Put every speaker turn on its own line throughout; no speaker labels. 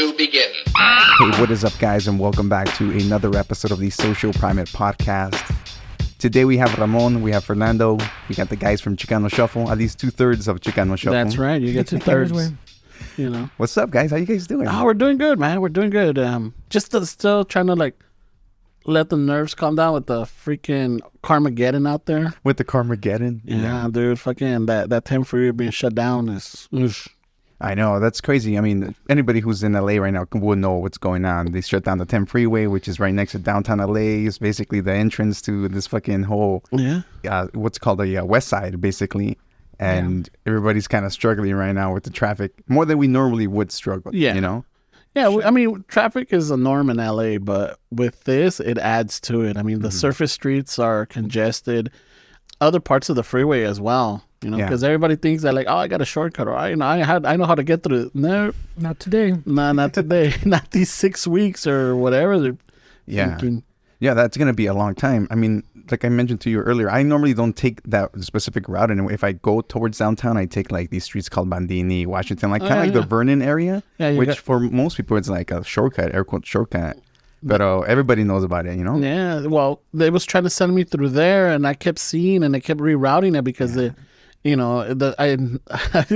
to begin.
Hey, what is up, guys, and welcome back to another episode of the Social Primate Podcast. Today we have Ramon, we have Fernando, we got the guys from Chicano Shuffle, at least 2/3 of Chicano Shuffle.
That's right, you get 2/3. You know.
What's up, guys? How you guys doing?
Oh, we're doing good, man. We're doing good. Still trying to let the nerves calm down with the freaking Carmageddon out there.
With the Carmageddon?
Yeah, dude. Fucking that 10 freeway being shut down is. Oof.
I know, that's crazy. I mean, anybody who's in LA right now would know what's going on. They shut down the 10 freeway, which is right next to downtown LA. It's basically the entrance to this fucking whole, what's called the West Side, basically. And everybody's kind of struggling right now with the traffic more than we normally would struggle. Yeah. You know?
Yeah, I mean, traffic is a norm in LA, but with this, it adds to it. I mean, the surface streets are congested. Other parts of the freeway as well. You know, because everybody thinks that I got a shortcut, or I know how to get through it. No,
not today.
No, not today. Not these 6 weeks or whatever.
Yeah, that's gonna be a long time. I mean, like I mentioned to you earlier, I normally don't take that specific route, and if I go towards downtown, I take these streets called Bandini, Washington, the Vernon area, which for most people it's like a shortcut, air quote shortcut. But everybody knows about it, you know?
Yeah, well, they was trying to send me through there, and I kept seeing, and they kept rerouting it because I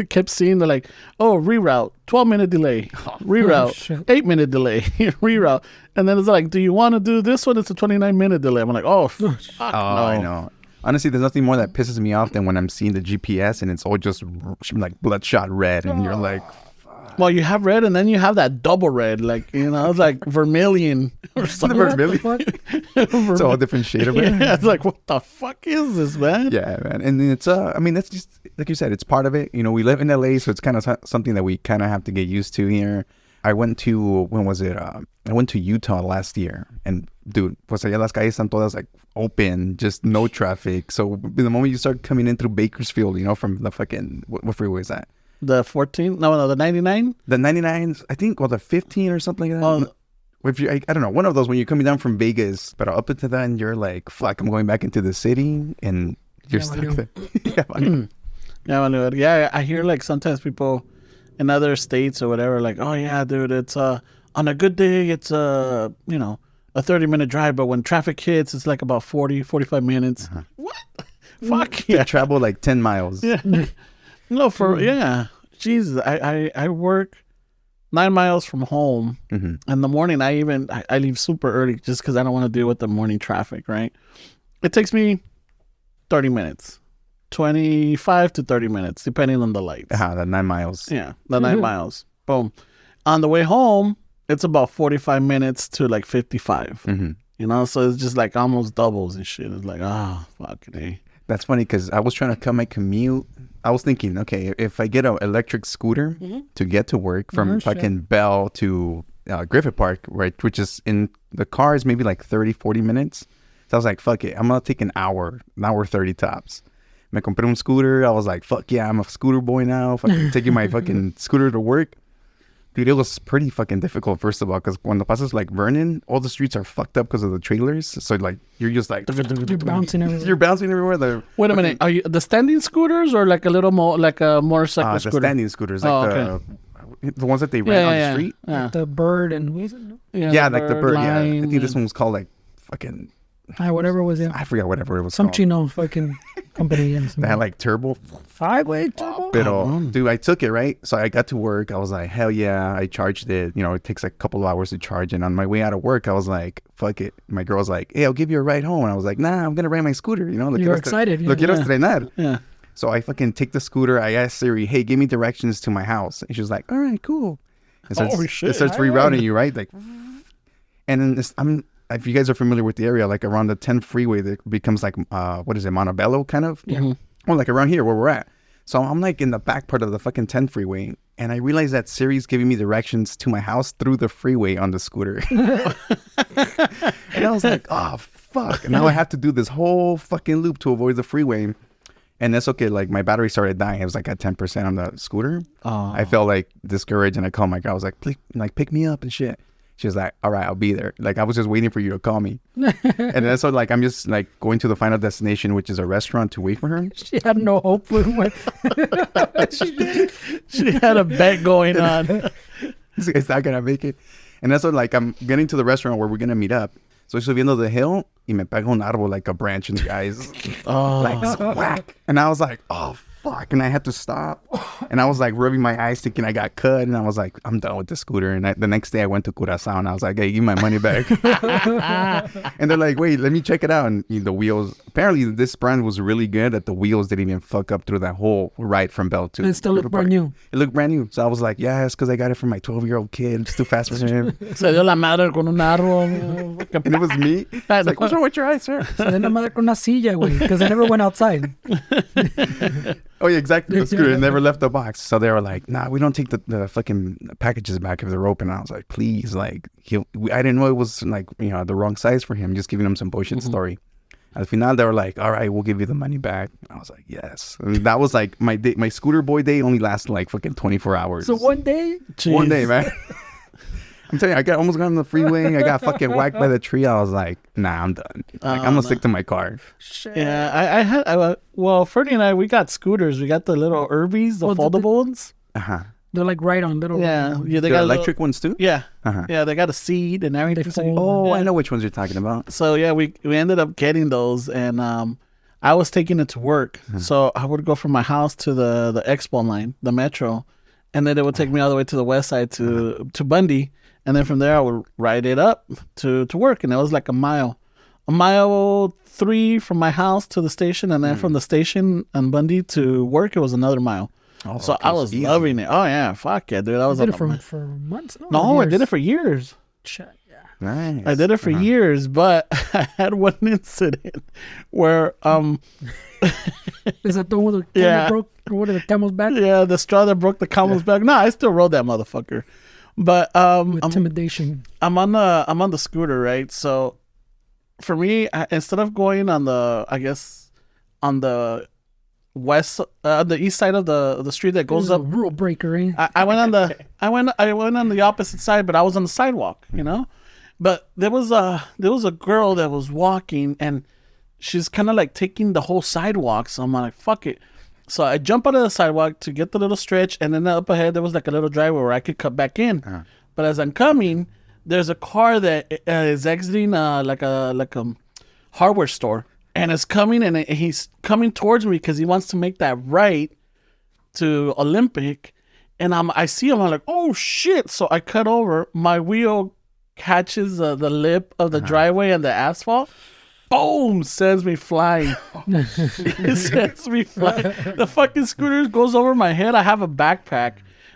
kept seeing reroute, 12-minute delay, reroute, 8-minute delay, reroute. And then it's like, do you want to do this one? It's a 29-minute delay. I'm like, fuck no.
I know. Honestly, there's nothing more that pisses me off than when I'm seeing the GPS and it's all just like bloodshot red, and you're like...
Well, you have red, and then you have that double red, it's like vermilion or something.
Vermilion? It's all a different shade of red.
Yeah, it's like, what the fuck is this, man?
Yeah, man. And it's, that's just, like you said, it's part of it. You know, we live in LA, so it's kind of something that we kind of have to get used to here. I went to, when was it? I went to Utah last year, and dude, pues allá las calles están todas open, just no traffic. So the moment you start coming in through Bakersfield, from the fucking, what freeway is that?
The 14? No, the 99?
The 99, I think, the 15 or something like that. If you, I don't know, one of those when you're coming down from Vegas, but up into that, and you're like, fuck, I'm going back into the city, and you're stuck there.
Yeah, I hear sometimes people in other states or whatever, oh yeah, dude, it's on a good day, it's a 30-minute drive, but when traffic hits, it's about 40, 45 minutes. Uh-huh. What? Fuck yeah.
You travel 10 miles.
Yeah. No, Jesus, I work 9 miles from home. Mm-hmm. In the morning, I leave super early just because I don't want to deal with the morning traffic, right? It takes me 30 minutes, 25 to 30 minutes, depending on the lights.
The 9 miles.
Yeah, the 9 miles. Boom. On the way home, it's about 45 minutes to 55. Mm-hmm. So it's just almost doubles and shit. It's fucking A.
That's funny because I was trying to cut my commute. I was thinking, okay, if I get an electric scooter to get to work from fucking Bell to Griffith Park, right, which is in the car is maybe 30, 40 minutes. So I was like, fuck it. I'm going to take an hour 30 tops. Me compré un scooter. I was like, fuck yeah, I'm a scooter boy now. Fucking taking my fucking scooter to work. Dude, it was pretty fucking difficult, first of all, because when the passes Vernon, all the streets are fucked up because of the trailers. So, you're just
you're bouncing everywhere.
You're bouncing everywhere.
Wait a minute. Are you the standing scooters or a little more, a motorcycle scooter?
The standing scooters, the ones that they rent on the street.
Yeah. The bird and, what is it? No?
Yeah, the bird. Yeah, I think this one was called, fucking...
whatever it was.
I forgot whatever it was
Some
called.
Chino fucking company.
They had turbo.
Highway turbo?
But, dude, I took it, right? So I got to work. I was like, hell yeah. I charged it. It takes a couple of hours to charge. And on my way out of work, I was like, fuck it. My girl was like, hey, I'll give you a ride home. And I was like, nah, I'm going to ride my scooter.
You're excited.
Lo quiero estrenar. Yeah. So I fucking take the scooter. I asked Siri, hey, give me directions to my house. And she was like, all right, cool. It starts rerouting you, right? And then if you guys are familiar with the area, around the 10 freeway, that becomes what is it, Montebello kind of? Yeah. Mm-hmm. Or around here where we're at. So I'm in the back part of the fucking 10 freeway, and I realized that Siri's giving me directions to my house through the freeway on the scooter. And I was like, oh, fuck. And now I have to do this whole fucking loop to avoid the freeway. And that's okay. My battery started dying. It was at 10% on the scooter. Oh. I felt discouraged, and I called my girl. I was like, please, pick me up and shit. She was like, all right, I'll be there. I was just waiting for you to call me. And then so I'm just going to the final destination, which is a restaurant, to wait for her.
She had no hope with what
she had a bet going on.
This guy's not gonna make it. And that's what, like, I'm getting to the restaurant where we're gonna meet up. So estoy viendo the hill y me pega un árbol, like a branch in the eyes. Like, whack. And I was like, oh, fuck. And I had to stop. And I was like rubbing my eyes thinking I got cut. And I was like, I'm done with the scooter. And the next day I went to Curaçao and I was like, hey, give me my money back. And they're like, wait, let me check it out. And the wheels, apparently this brand was really good that the wheels didn't even fuck up through that whole ride from Bell to.
It still looked brand new.
It looked brand new. So I was like, yeah, it's because I got it from my 12-year-old kid. It's too fast for him.
Se dio la madre con un árbol.
And it was me. It's like, what's wrong with your eyes, sir?
Se dio la madre con una silla, güey, because I never went outside.
Oh, yeah, exactly. The scooter never left the box. So they were like, nah, we don't take the fucking packages back if they're open. And I was like, please, like, I didn't know it was, like, the wrong size for him. Just giving him some bullshit story. At the final, they were like, all right, we'll give you the money back. And I was like, yes. And that was like my day. My scooter boy day only lasted like fucking 24 hours.
So one day?
Jeez.
One day, man. I'm telling you, I almost got on the freeway. I got fucking whacked by the tree. I was like, nah, I'm done. Like, I'm going to stick to my car.
Shit.
Yeah, well, Fernie and I, we got scooters. We got the little Urbies, the foldable ones.
Uh-huh.
They're like right on little.
Yeah, they
got electric ones too?
Yeah.
Uh-huh.
Yeah, they got a seat and everything.
Oh, I know which ones you're talking about.
So, yeah, we ended up getting those. And I was taking it to work. So I would go from my house to the Expo line, the metro. And then it would take me all the way to the west side to Bundy. And then from there, I would ride it up to work. And it was like a mile 3 from my house to the station. And then from the station on Bundy to work, it was another mile. Oh, so I was loving it. Oh, yeah. Fuck yeah, dude. I was
did it for months?
No, I did it for years.
Shit, yeah.
Nice.
I did it for years, but I had one incident where
Is that the one with the camel broke? Or what, the camel's back?
Yeah, the straw that broke the camel's back. No, I still rode that motherfucker. But
intimidation.
I'm on the scooter, right? So for me, instead of going on the west, the east side of the street that goes up,
rule breaker. Eh?
I went on the opposite side, but I was on the sidewalk, But there was a girl that was walking, and she's kind of like taking the whole sidewalk. So I'm like, fuck it. So I jump out of the sidewalk to get the little stretch, and then up ahead there was like a little driveway where I could cut back in. But as I'm coming, there's a car that is exiting like a hardware store, and it's coming, and he's coming towards me because he wants to make that right to Olympic, and I see him. I'm like, oh shit! So I cut over. My wheel catches the lip of the driveway and the asphalt. Boom! Sends me flying. It sends me flying. The fucking scooter goes over my head. I have a backpack.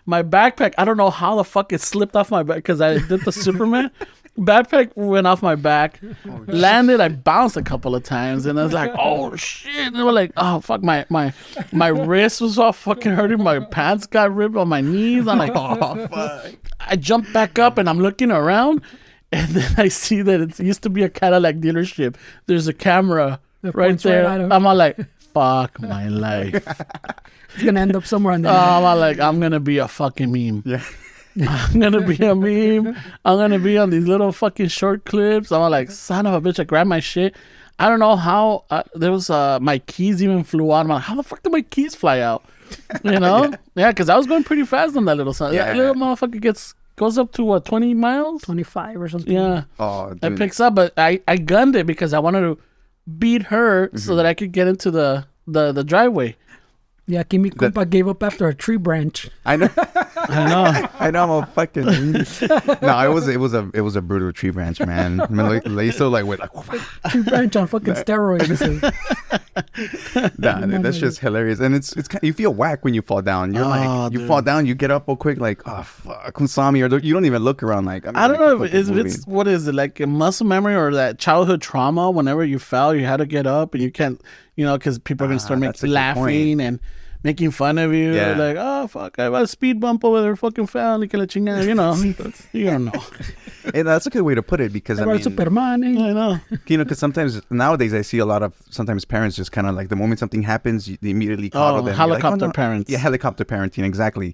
My backpack, I don't know how the fuck it slipped off my back because I did the Superman. Backpack went off my back. Landed. I bounced a couple of times, and I was like, "Oh shit!" And they were like, "Oh fuck!" My wrist was all fucking hurting. My pants got ripped on my knees. I'm like, "Oh fuck!" I jumped back up, and I'm looking around. And then I see that it used to be a Cadillac dealership. There's a camera right there. I'm all like, fuck my life.
It's going to end up somewhere on there.
I'm all like, I'm going to be a fucking meme.
Yeah.
I'm going to be a meme. I'm going to be on these little fucking short clips. I'm all like, son of a bitch, I grabbed my shit. I don't know how. There was, my keys even flew out. I'm like, how the fuck did my keys fly out? Yeah, because I was going pretty fast on that little son. Yeah. That little motherfucker goes up to what, 20 miles?
25 or something.
Yeah.
Oh, dude.
It picks up, but I gunned it because I wanted to beat her so that I could get into the driveway.
Yeah, Kimi Compa gave up after a tree branch.
I know.
I know.
I'm a fucking. No, it was a brutal tree branch, man. I mean, they still like went like
tree branch on fucking steroids.
Nah, dude, that's just hilarious, and it's you feel whack when you fall down. You're you fall down, you get up real quick, like, oh fuck, who saw me? Or you don't even look around, like,
I don't know if it's what is it, like a muscle memory or that childhood trauma? Whenever you fell, you had to get up, and you can't, because people are gonna start laughing and making fun of you. Yeah. Like, oh fuck, I got a speed bump over there, fucking fell, que la chingada, you don't know.
Hey, that's a good way to put it, because I mean,
Superman,
I know.
Because sometimes nowadays I see a lot of parents just kind of like the moment something happens, they immediately coddle them.
Helicopter parents.
Yeah, helicopter parenting, exactly.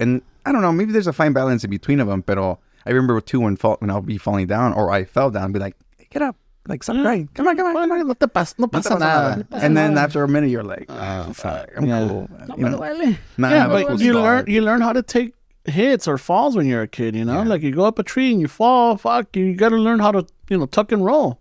And I don't know, maybe there's a fine balance in between of them. But I remember too when I'll be falling down or I fell down, be like, hey, get up. Like, stop crying. Come on.
No pasa nada.
And then after a minute, you're like, oh, fuck, I'm cool.
But you learn how to take hits or falls when you're a kid, you know? Like you go up a tree and you fall, fuck, you got to learn how to, tuck and roll.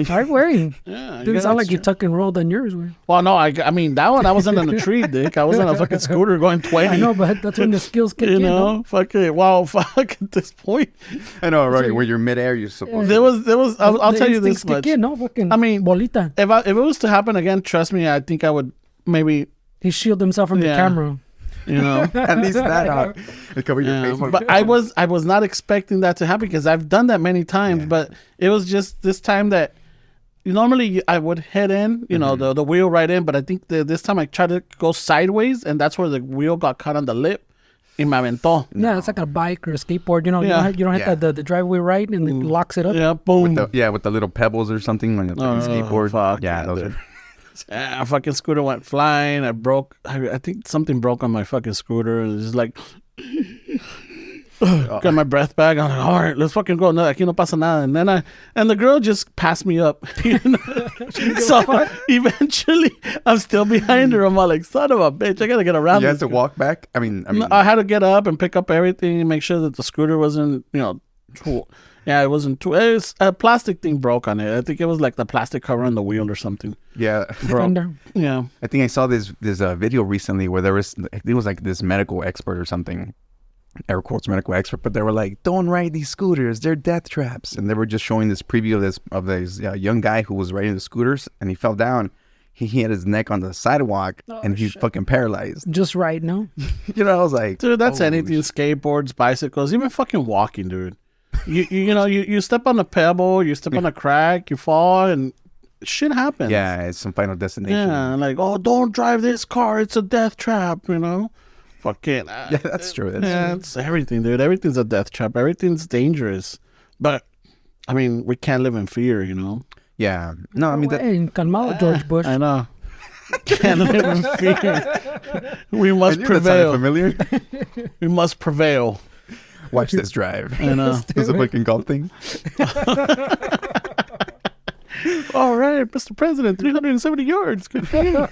Hard wearing.
Yeah.
Didn't sound like you tuck and rolled on yours.
Well, no, I mean, that one, I wasn't on a tree, Dick. I was on a fucking scooter going 20.
I know, but that's when the skills kick in.
Fuck it. Wow, fuck at this point.
I know, right? Where you're midair, you're supposed
There was, I'll tell you this much.
Kick in, no? Fucking
I mean,
bolita.
If it was to happen again, trust me, I think I would maybe.
He shielded himself from the camera.
At least that cover your face.
But I was not expecting that to happen because I've done that many times. But it was just this time that normally I would head in, the wheel right in. But I think this time I tried to go sideways, and that's where the wheel got caught on the lip. Y me aventó.
Yeah, it's like a bike or a skateboard. You don't hit the driveway right, and it locks it up.
Yeah, boom.
With the little pebbles or something on the skateboard.
Fuck,
those are.
Yeah, fucking scooter went flying. I think something broke on my fucking scooter. It was just like, got my breath back. I'm like, all right, let's fucking go. No, aquí no pasa nada. And the girl just passed me up. So eventually, I'm still behind her. I'm all like, son of a bitch, I gotta get around.
You had to walk back. I mean,
I had to get up and pick up everything and make sure that the scooter wasn't, Yeah, it wasn't too. It was a plastic thing broke on it. I think it was like the plastic cover on the wheel or something.
Yeah,
yeah.
I think I saw this video recently where it was like this medical expert or something, air quotes medical expert, but they were like, "Don't ride these scooters; they're death traps." And they were just showing this preview of this young guy who was riding the scooters and he fell down. He hit his neck on the sidewalk and he's fucking paralyzed.
Just right, no?
I was like,
dude, that's anything. Skateboards, bicycles, even fucking walking, dude. You step on a pebble, you step on a crack, you fall, and shit happens.
Yeah, it's some Final Destination.
Yeah, like, oh, don't drive this car, it's a death trap, Fucking.
Yeah, that's true.
It's everything, dude. Everything's a death trap. Everything's dangerous. But, I mean, we can't live in fear,
Yeah. No, I mean...
calmado, George Bush.
I know. Can't live in fear. We must prevail.
Familiar?
We must prevail.
Watch this drive.
I know.
It's a fucking golf thing.
All right, Mr. President, 370 yards. Good for you.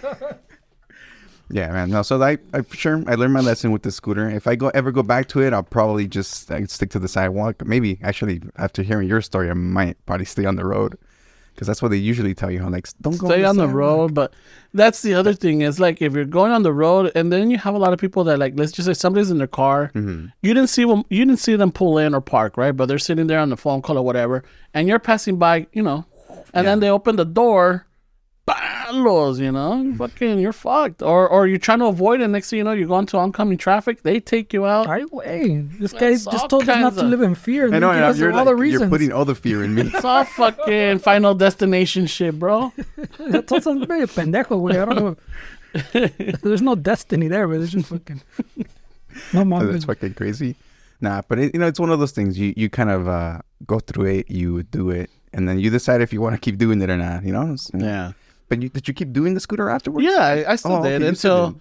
Yeah, man. No, so I learned my lesson with the scooter. If I ever go back to it, I'll probably just stick to the sidewalk. Maybe, actually, after hearing your story, I might probably stay on the road. Because that's what they usually tell you, like, don't go
stay on the road. But that's the other thing. Is like if you're going on the road, and then you have a lot of people that, like, let's just say somebody's in their car. Mm-hmm. You didn't see them pull in or park, right? But they're sitting there on the phone call or whatever, and you're passing by, and then they open the door, balos, fucking, you're fucked. Or you're trying to avoid it. Next thing you know, you go into oncoming traffic. They take you out.
Right away. This guy just told us not to live in fear.
I know.
You're
putting all the fear in me.
It's all fucking Final Destination shit, bro.
That sounds very pendejo, güey. I don't know. There's no destiny there, but it's just fucking. No, mom.
That's fucking crazy. Nah, but it's one of those things. You kind of go through it, you do it, and then you decide if you want to keep doing it or not.
Yeah.
But did you keep doing the scooter afterwards?
Yeah, I still did until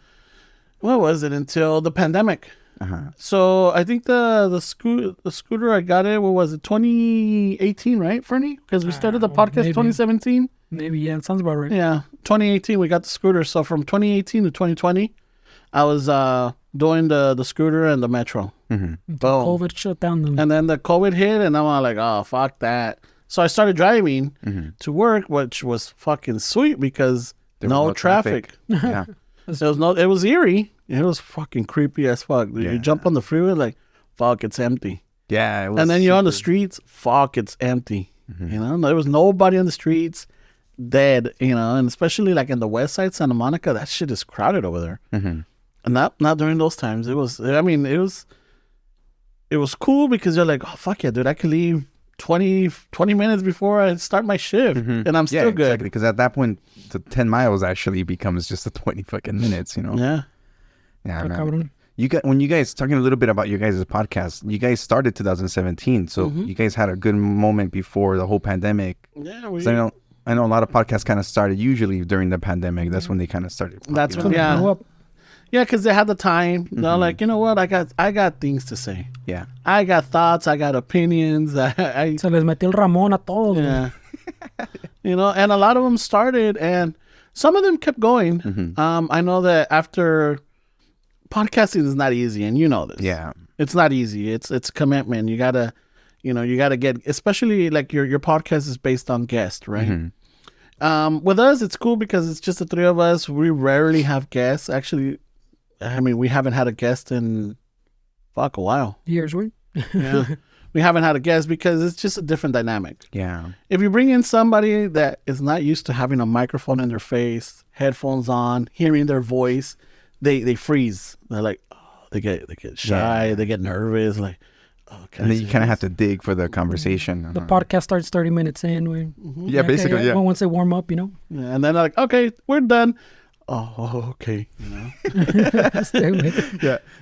what was it? Until the pandemic.
Uh-huh.
So I think the scooter I got it. What was it? 2018, right, Fernie? Because we started the podcast 2017.
Maybe, yeah, it sounds about right.
Yeah, 2018 we got the scooter. So from 2018 to 2020, I was doing the scooter and the metro.
Mm-hmm.
COVID shut down them.
And then the COVID hit, and I'm like, oh, fuck that. So I started driving to work, which was fucking sweet because there was no traffic.
Yeah.
It was eerie. It was fucking creepy as fuck. You jump on the freeway, like, fuck, it's empty.
Yeah.
And then you're on the streets, fuck, it's empty. Mm-hmm. There was nobody on the streets, dead, and especially like in the west side, Santa Monica, that shit is crowded over there.
Mm-hmm.
And not during those times. It was cool because you're like, oh, fuck yeah, dude, I could leave 20 minutes before I start my shift, and I'm still good.
Exactly, because at that point, the 10 miles actually becomes just the 20 fucking minutes,
Yeah.
Yeah, man. When you guys, talking a little bit about your guys' podcast, you guys started 2017, so you guys had a good moment before the whole pandemic.
Yeah,
I know a lot of podcasts kind of started usually during the pandemic. That's when they kind of started.
That's when, yeah, because they had the time. They're like, you know what? I got things to say.
Yeah.
I got thoughts. I got opinions.
Se les metió el Ramon a todos.
Yeah. And a lot of them started, and some of them kept going. I know that after podcasting is not easy, and you know this.
Yeah.
It's not easy. It's commitment. You gotta get, especially like your podcast is based on guests, right? Mm-hmm. With us, it's cool because it's just the three of us. We rarely have guests. Actually, I mean, we haven't had a guest in a while.
Years, we.
Yeah. We haven't had a guest because it's just a different dynamic.
Yeah.
If you bring in somebody that is not used to having a microphone in their face, headphones on, hearing their voice, they freeze. They're like, oh, they get shy, they get nervous, like, oh,
and then you kind of have to dig for the conversation.
The podcast starts 30 minutes in.
Yeah, basically, yeah.
Once they warm up,
Yeah, and then they're like, okay, we're done. Oh, okay.
Yeah.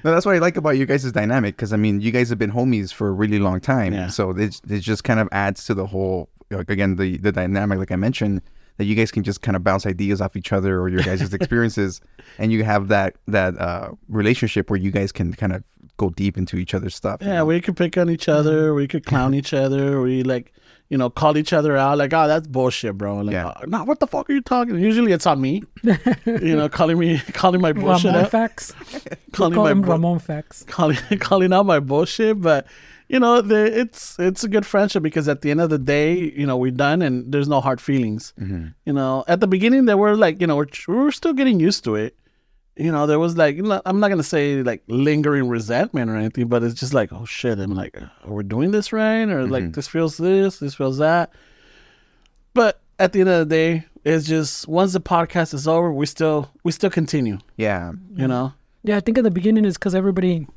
No, that's what I like about you guys' dynamic, because I mean, you guys have been homies for a really long time.
Yeah.
So it just kind of adds to the whole, like, again, the dynamic, like I mentioned, that you guys can just kind of bounce ideas off each other or your guys' experiences, and you have that relationship where you guys can kind of go deep into each other's stuff.
Yeah, we could pick on each other, we could clown each other, we like, call each other out, like, oh, that's bullshit, bro. Like,
yeah.
Oh, no, what the fuck are you talking? Usually it's on me, calling my bullshit
Ramon
out.
Facts.
calling
Ramon Facts.
Calling out my bullshit, but it's a good friendship because at the end of the day, we're done and there's no hard feelings. Mm-hmm. At the beginning, there were like, we're still getting used to it. There was like, I'm not going to say like lingering resentment or anything, but it's just like, oh shit. I'm like, are we doing this right? Or like, this feels that. But at the end of the day, it's just, once the podcast is over, we still continue.
Yeah.
Yeah, I think in the beginning is because everybody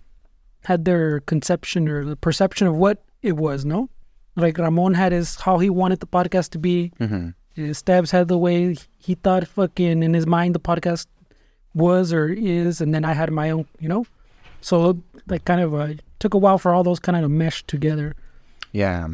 had their conception or the perception of what it was, no? Like Ramon had how he wanted the podcast to be. Mm-hmm. Stabs had the way he thought fucking in his mind the podcast was or is, and then I had my own, so like kind of took a while for all those kind of mesh together.
Yeah.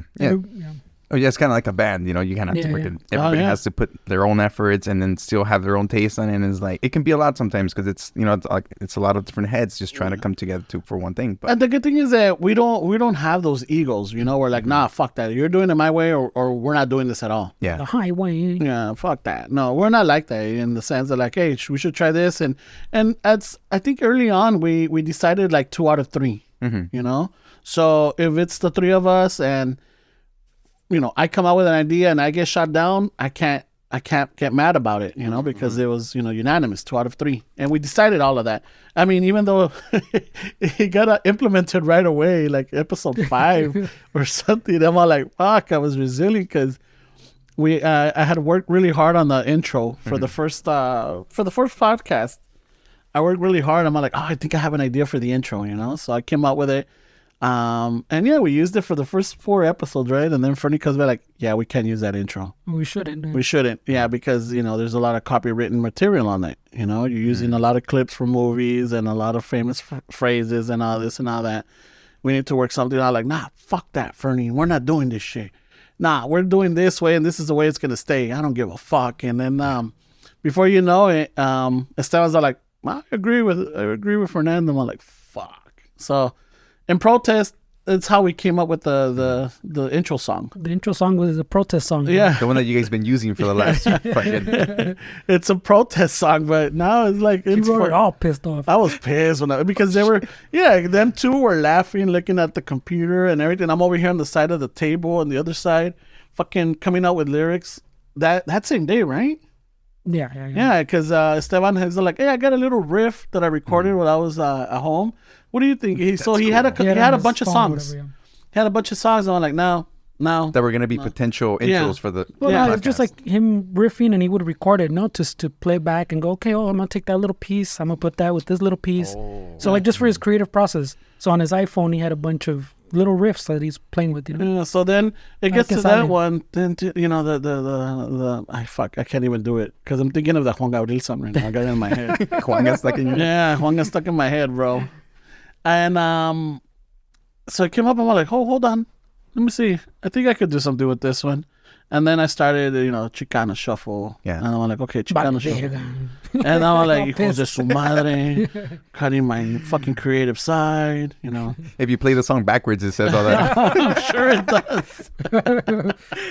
Oh yeah, it's kind of like a band, you kind of everybody has to put their own efforts and then still have their own taste on it. And it's like, it can be a lot sometimes because it's it's a lot of different heads just trying to come together for one thing. But
and the good thing is that we don't have those egos, we're like, nah, fuck that, you're doing it my way or we're not doing this at all.
Yeah,
the highway.
Yeah, fuck that. No, we're not like that in the sense that like, hey, we should try this, and I think early on we decided like 2 out of 3. Mm-hmm. So if it's the 3 of us and I come out with an idea and I get shot down, I can't get mad about it, because it was, unanimous, 2 out of 3. And we decided all of that. I mean, even though it got implemented right away, like episode 5 or something, I'm all like, fuck, I was resilient because I had worked really hard on the intro for the first podcast. I worked really hard. I'm like, oh, I think I have an idea for the intro, So I came out with it. And yeah, we used it for the first 4 episodes, right? And then Fernie comes back like, yeah, we can't use that intro.
We shouldn't.
Yeah, because, there's a lot of copywritten material on it. You're using a lot of clips from movies and a lot of famous phrases and all this and all that. We need to work something out like, nah, fuck that, Fernie. We're not doing this shit. Nah, we're doing this way and this is the way it's going to stay. I don't give a fuck. And then before you know it, Esteban's like, I agree with Fernando. I'm like, fuck. So in protest, that's how we came up with the intro song.
The intro song was a protest song.
Yeah.
The one that you guys been using for the last fucking...
It's a protest song, but now it's like...
You were all pissed off.
I was pissed because they were... Yeah, them two were laughing, looking at the computer and everything. I'm over here on the side of the table on the other side, fucking coming out with lyrics. That same day, right?
Yeah,
because Esteban is like, hey, I got a little riff that I recorded when I was at home. What do you think? He had a bunch of songs.
Whatever,
He had a bunch of songs. And I'm like, no.
That were going to be potential intros for the
podcast. It's just like him riffing and he would record it, just to play back and go, okay, I'm going to take that little piece. I'm going to put that with this little piece. So like just for his creative process. So on his iPhone, he had a bunch of little riffs that he's playing with,
Yeah, so then it gets to that one. Then, I can't even do it because I'm thinking of the Juan Gabriel song right now. I got it in my head.
Juan got stuck in your head?
Yeah, Juan got stuck in my head, bro. And so it came up and I'm like, hold on. Let me see. I think I could do something with this one. And then I started, Chicano Shuffle.
Yeah.
And I'm like, okay, Chicano Shuffle. And I'm like, hijos de su madre, cutting my fucking creative side,
If you play the song backwards, it says all that.
I'm sure it does.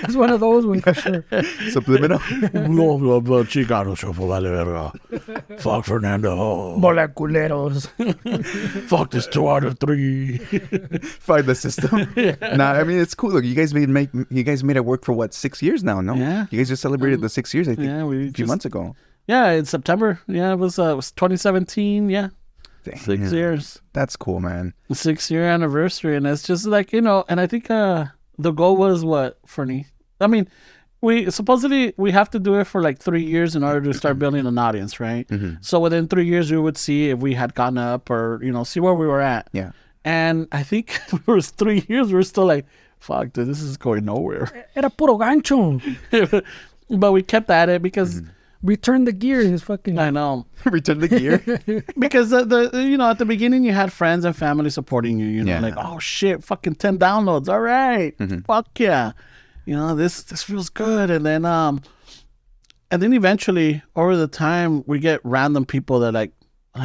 It's one of those ones for sure.
Subliminal.
Blah, blah, blah, Chicano Shuffle, vale verga. Fuck Fernando.
Moleculeros.
Fuck this 2 out of 3.
Find the system. Nah, I mean, it's cool. Look, you guys made it work for what, 6 years now, no?
Yeah.
You guys just celebrated the 6 years, I think, a few months ago.
Yeah, in September. Yeah, it was 2017. Yeah.
Dang,
6 years.
That's cool, man.
6-year anniversary. And it's just like, and I think the goal was what, Fernie? I mean, we have to do it for like 3 years in order to start building an audience, right? Mm-hmm. So within 3 years, we would see if we had gone up or, see where we were at.
Yeah.
And I think for 3 years, we were still like, fuck, dude, this is going nowhere.
Era puro gancho.
But we kept at it because...
Return the gear is fucking...
I know.
Return the gear?
Because, at the beginning, you had friends and family supporting you, like, oh, shit, fucking 10 downloads. All right. Mm-hmm. Fuck yeah. This feels good. And then eventually, over the time, we get random people that like,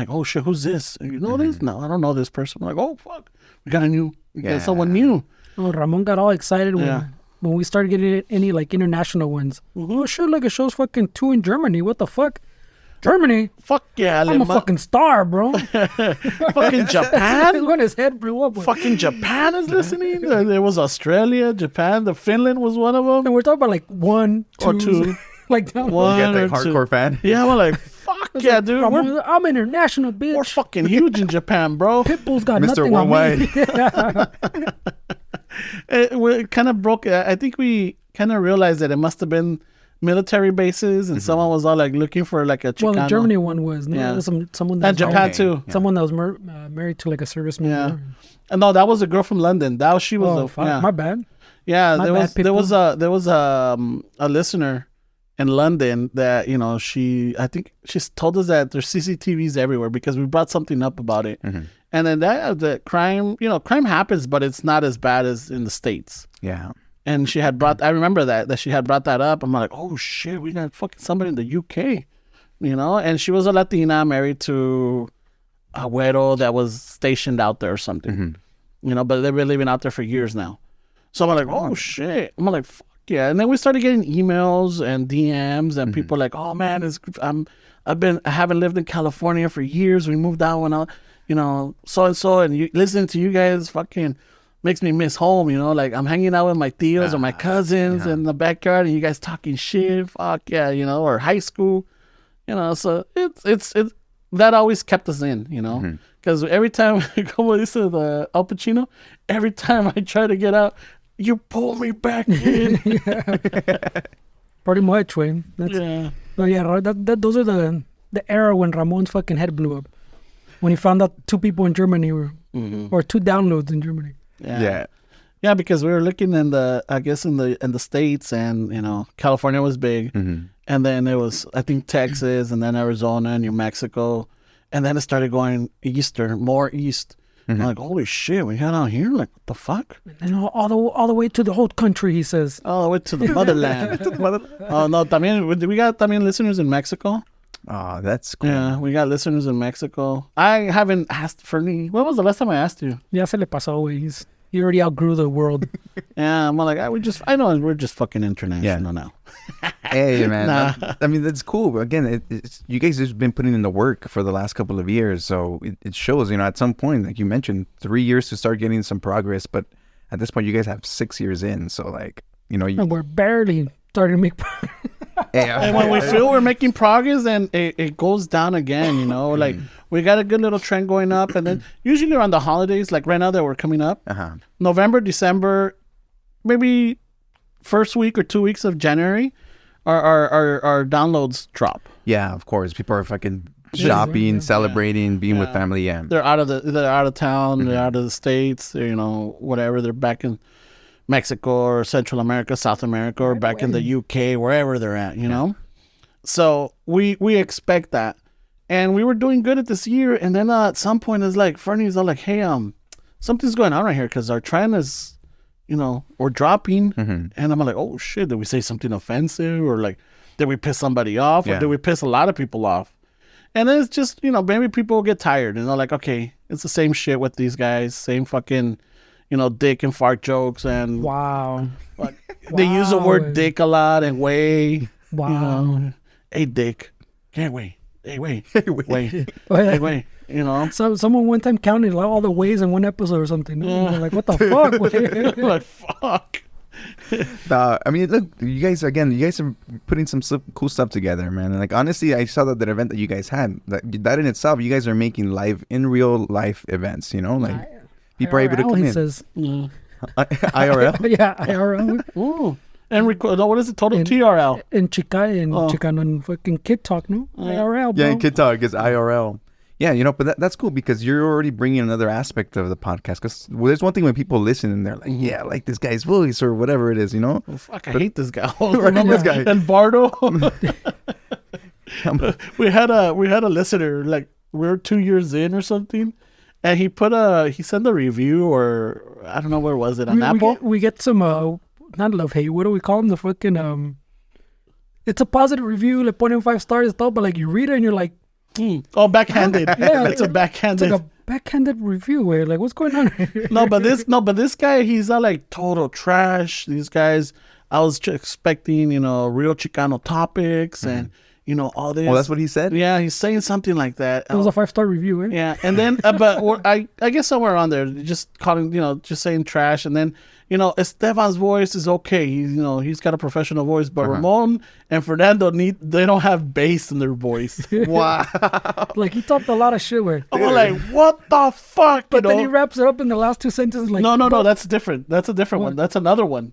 oh, shit, who's this? You know this? No, I don't know this person. I'm like, oh, fuck. We got someone new.
Oh, Ramon got all excited when we started getting any like international ones. Mm-hmm. Oh shit, like it shows fucking 2 in Germany. What the fuck? Germany?
Fuck yeah.
I'm a fucking star, bro.
Fucking Japan?
When his head blew up.
Fucking Japan is listening. There was Australia, Japan, Finland was one of them.
And we're talking about like 1, 2.
Or 2.
Like down.
One you got that hardcore fan?
Yeah, we're like, fuck yeah,
like,
dude.
I'm international, bitch.
We're fucking huge in Japan, bro.
Pitbull's got
Mr.
nothing
Worldwide.
on me.
It kind of broke. I think we kind of realized that it must have been military bases, and someone was all like looking for like a Chicano.
Well, the Germany one was. No?
Yeah.
Someone that
and Japan too.
Someone that was married to like a serviceman.
Yeah. And no, that was a girl from London. She was
my bad.
Yeah, there was a listener in London that I think she's told us that there's CCTVs everywhere because we brought something up about it. Mm-hmm. And then the crime happens, but it's not as bad as in the States.
Yeah.
And she had I remember that she had brought that up. I'm like, oh shit, we got fucking somebody in the UK, and she was a Latina married to a güero that was stationed out there or something, but they've been living out there for years now. So I'm like, oh shit. I'm like, fuck yeah. And then we started getting emails and DMs and people like, oh man, I haven't lived in California for years. We moved out when so and so, and listening to you guys fucking makes me miss home, like I'm hanging out with my tios or my cousins in the backyard and you guys talking shit, fuck yeah, or high school, so it's that always kept us in, because every time como dice the Al Pacino, every time I try to get out, you pull me back in.
Pretty much, Wayne. But yeah, those are the era when Ramon's fucking head blew up. When he found out 2 people in Germany or 2 downloads in Germany.
Yeah, because we were looking in the States, and California was big, and then it was I think Texas, and then Arizona, and New Mexico, and then it started going more east. I'm like, holy shit, we got out here, like what the fuck?
And all the way to the whole country, he says.
All the way to the motherland. Oh no, también we got listeners in Mexico.
Oh, that's cool.
Yeah, we got listeners in Mexico. I haven't asked Fernie. When was the last time I asked you?
Ya se le pasó, güey. He already outgrew the world.
Yeah, I'm like, I know we're just fucking international now.
Hey, man. I mean, that's cool. But again, you guys have been putting in the work for the last couple of years. So it shows, at some point, like you mentioned, 3 years to start getting some progress. But at this point, you guys have 6 years in. So like,
and we're barely starting to make progress.
And when we feel we're making progress, then it goes down again, like we got a good little trend going up, and then usually around the holidays, like right now that we're coming up, November, December, maybe first week or 2 weeks of January, our downloads drop.
Yeah, of course. People are fucking shopping, celebrating, being with family. Yeah,
they're out of town, they're out of the States, whatever. They're back in Mexico or Central America, South America, or back in the UK, wherever they're at, So we expect that. And we were doing good at this year. And then at some point, it's like, Fernie's all like, hey, something's going on right here because our trend is or dropping. And I'm like, oh shit, did we say something offensive? Or like, did we piss somebody off? Or did we piss a lot of people off? And then it's just, maybe people get tired and they're like, okay, it's the same shit with these guys, same fucking, dick and fart jokes. And
wow.
They use the word dick a lot and way.
Wow.
Hey, dick. Can't wait. Hey, wait.
Hey, wait.
Hey, wait.
So someone one time counted all the ways in one episode or something. They're like, what the fuck?
Like, fuck.
I mean, look, you guys are putting some cool stuff together, man. And like, honestly, I saw that event that you guys had. That in itself, you guys are making in real life events. Like people are able to come in.
Says.
IRL.
Yeah, IRL.
Ooh. And what is it? Total TRL.
In Chicano and fucking Kid Talk, no? IRL, bro.
Yeah, in Kid Talk is IRL. Yeah, but that's cool because you're already bringing another aspect of the podcast. Because there's one thing when people listen and they're like, yeah, I like this guy's voice or whatever it is,
Well, fuck, I hate this guy.
This guy.
And Bardo. we had a listener, like we were 2 years in or something, and he sent a review, or I don't know, where was it, on Apple?
We get some not love hate. What do we call them? The fucking it's a positive review, like 0.5 stars and stuff, but like you read it and you're like,
oh, backhanded.
Yeah,
it's a backhanded.
It's like a backhanded review where like, what's going on?
but this guy, he's not like total trash. These guys, I was expecting, real Chicano topics and all this.
Oh, that's what he said?
Yeah, he's saying something like that.
It was a 5-star review, eh?
Yeah, and then I guess somewhere on there, just calling, just saying trash, and then Esteban's voice is okay. He's got a professional voice, but Ramon and Fernando they don't have bass in their voice.
Wow.
Like he talked a lot of shit where
I'm like, what the fuck?
But then he wraps it up in the last two sentences like,
no, that's different. That's a different one. That's another one.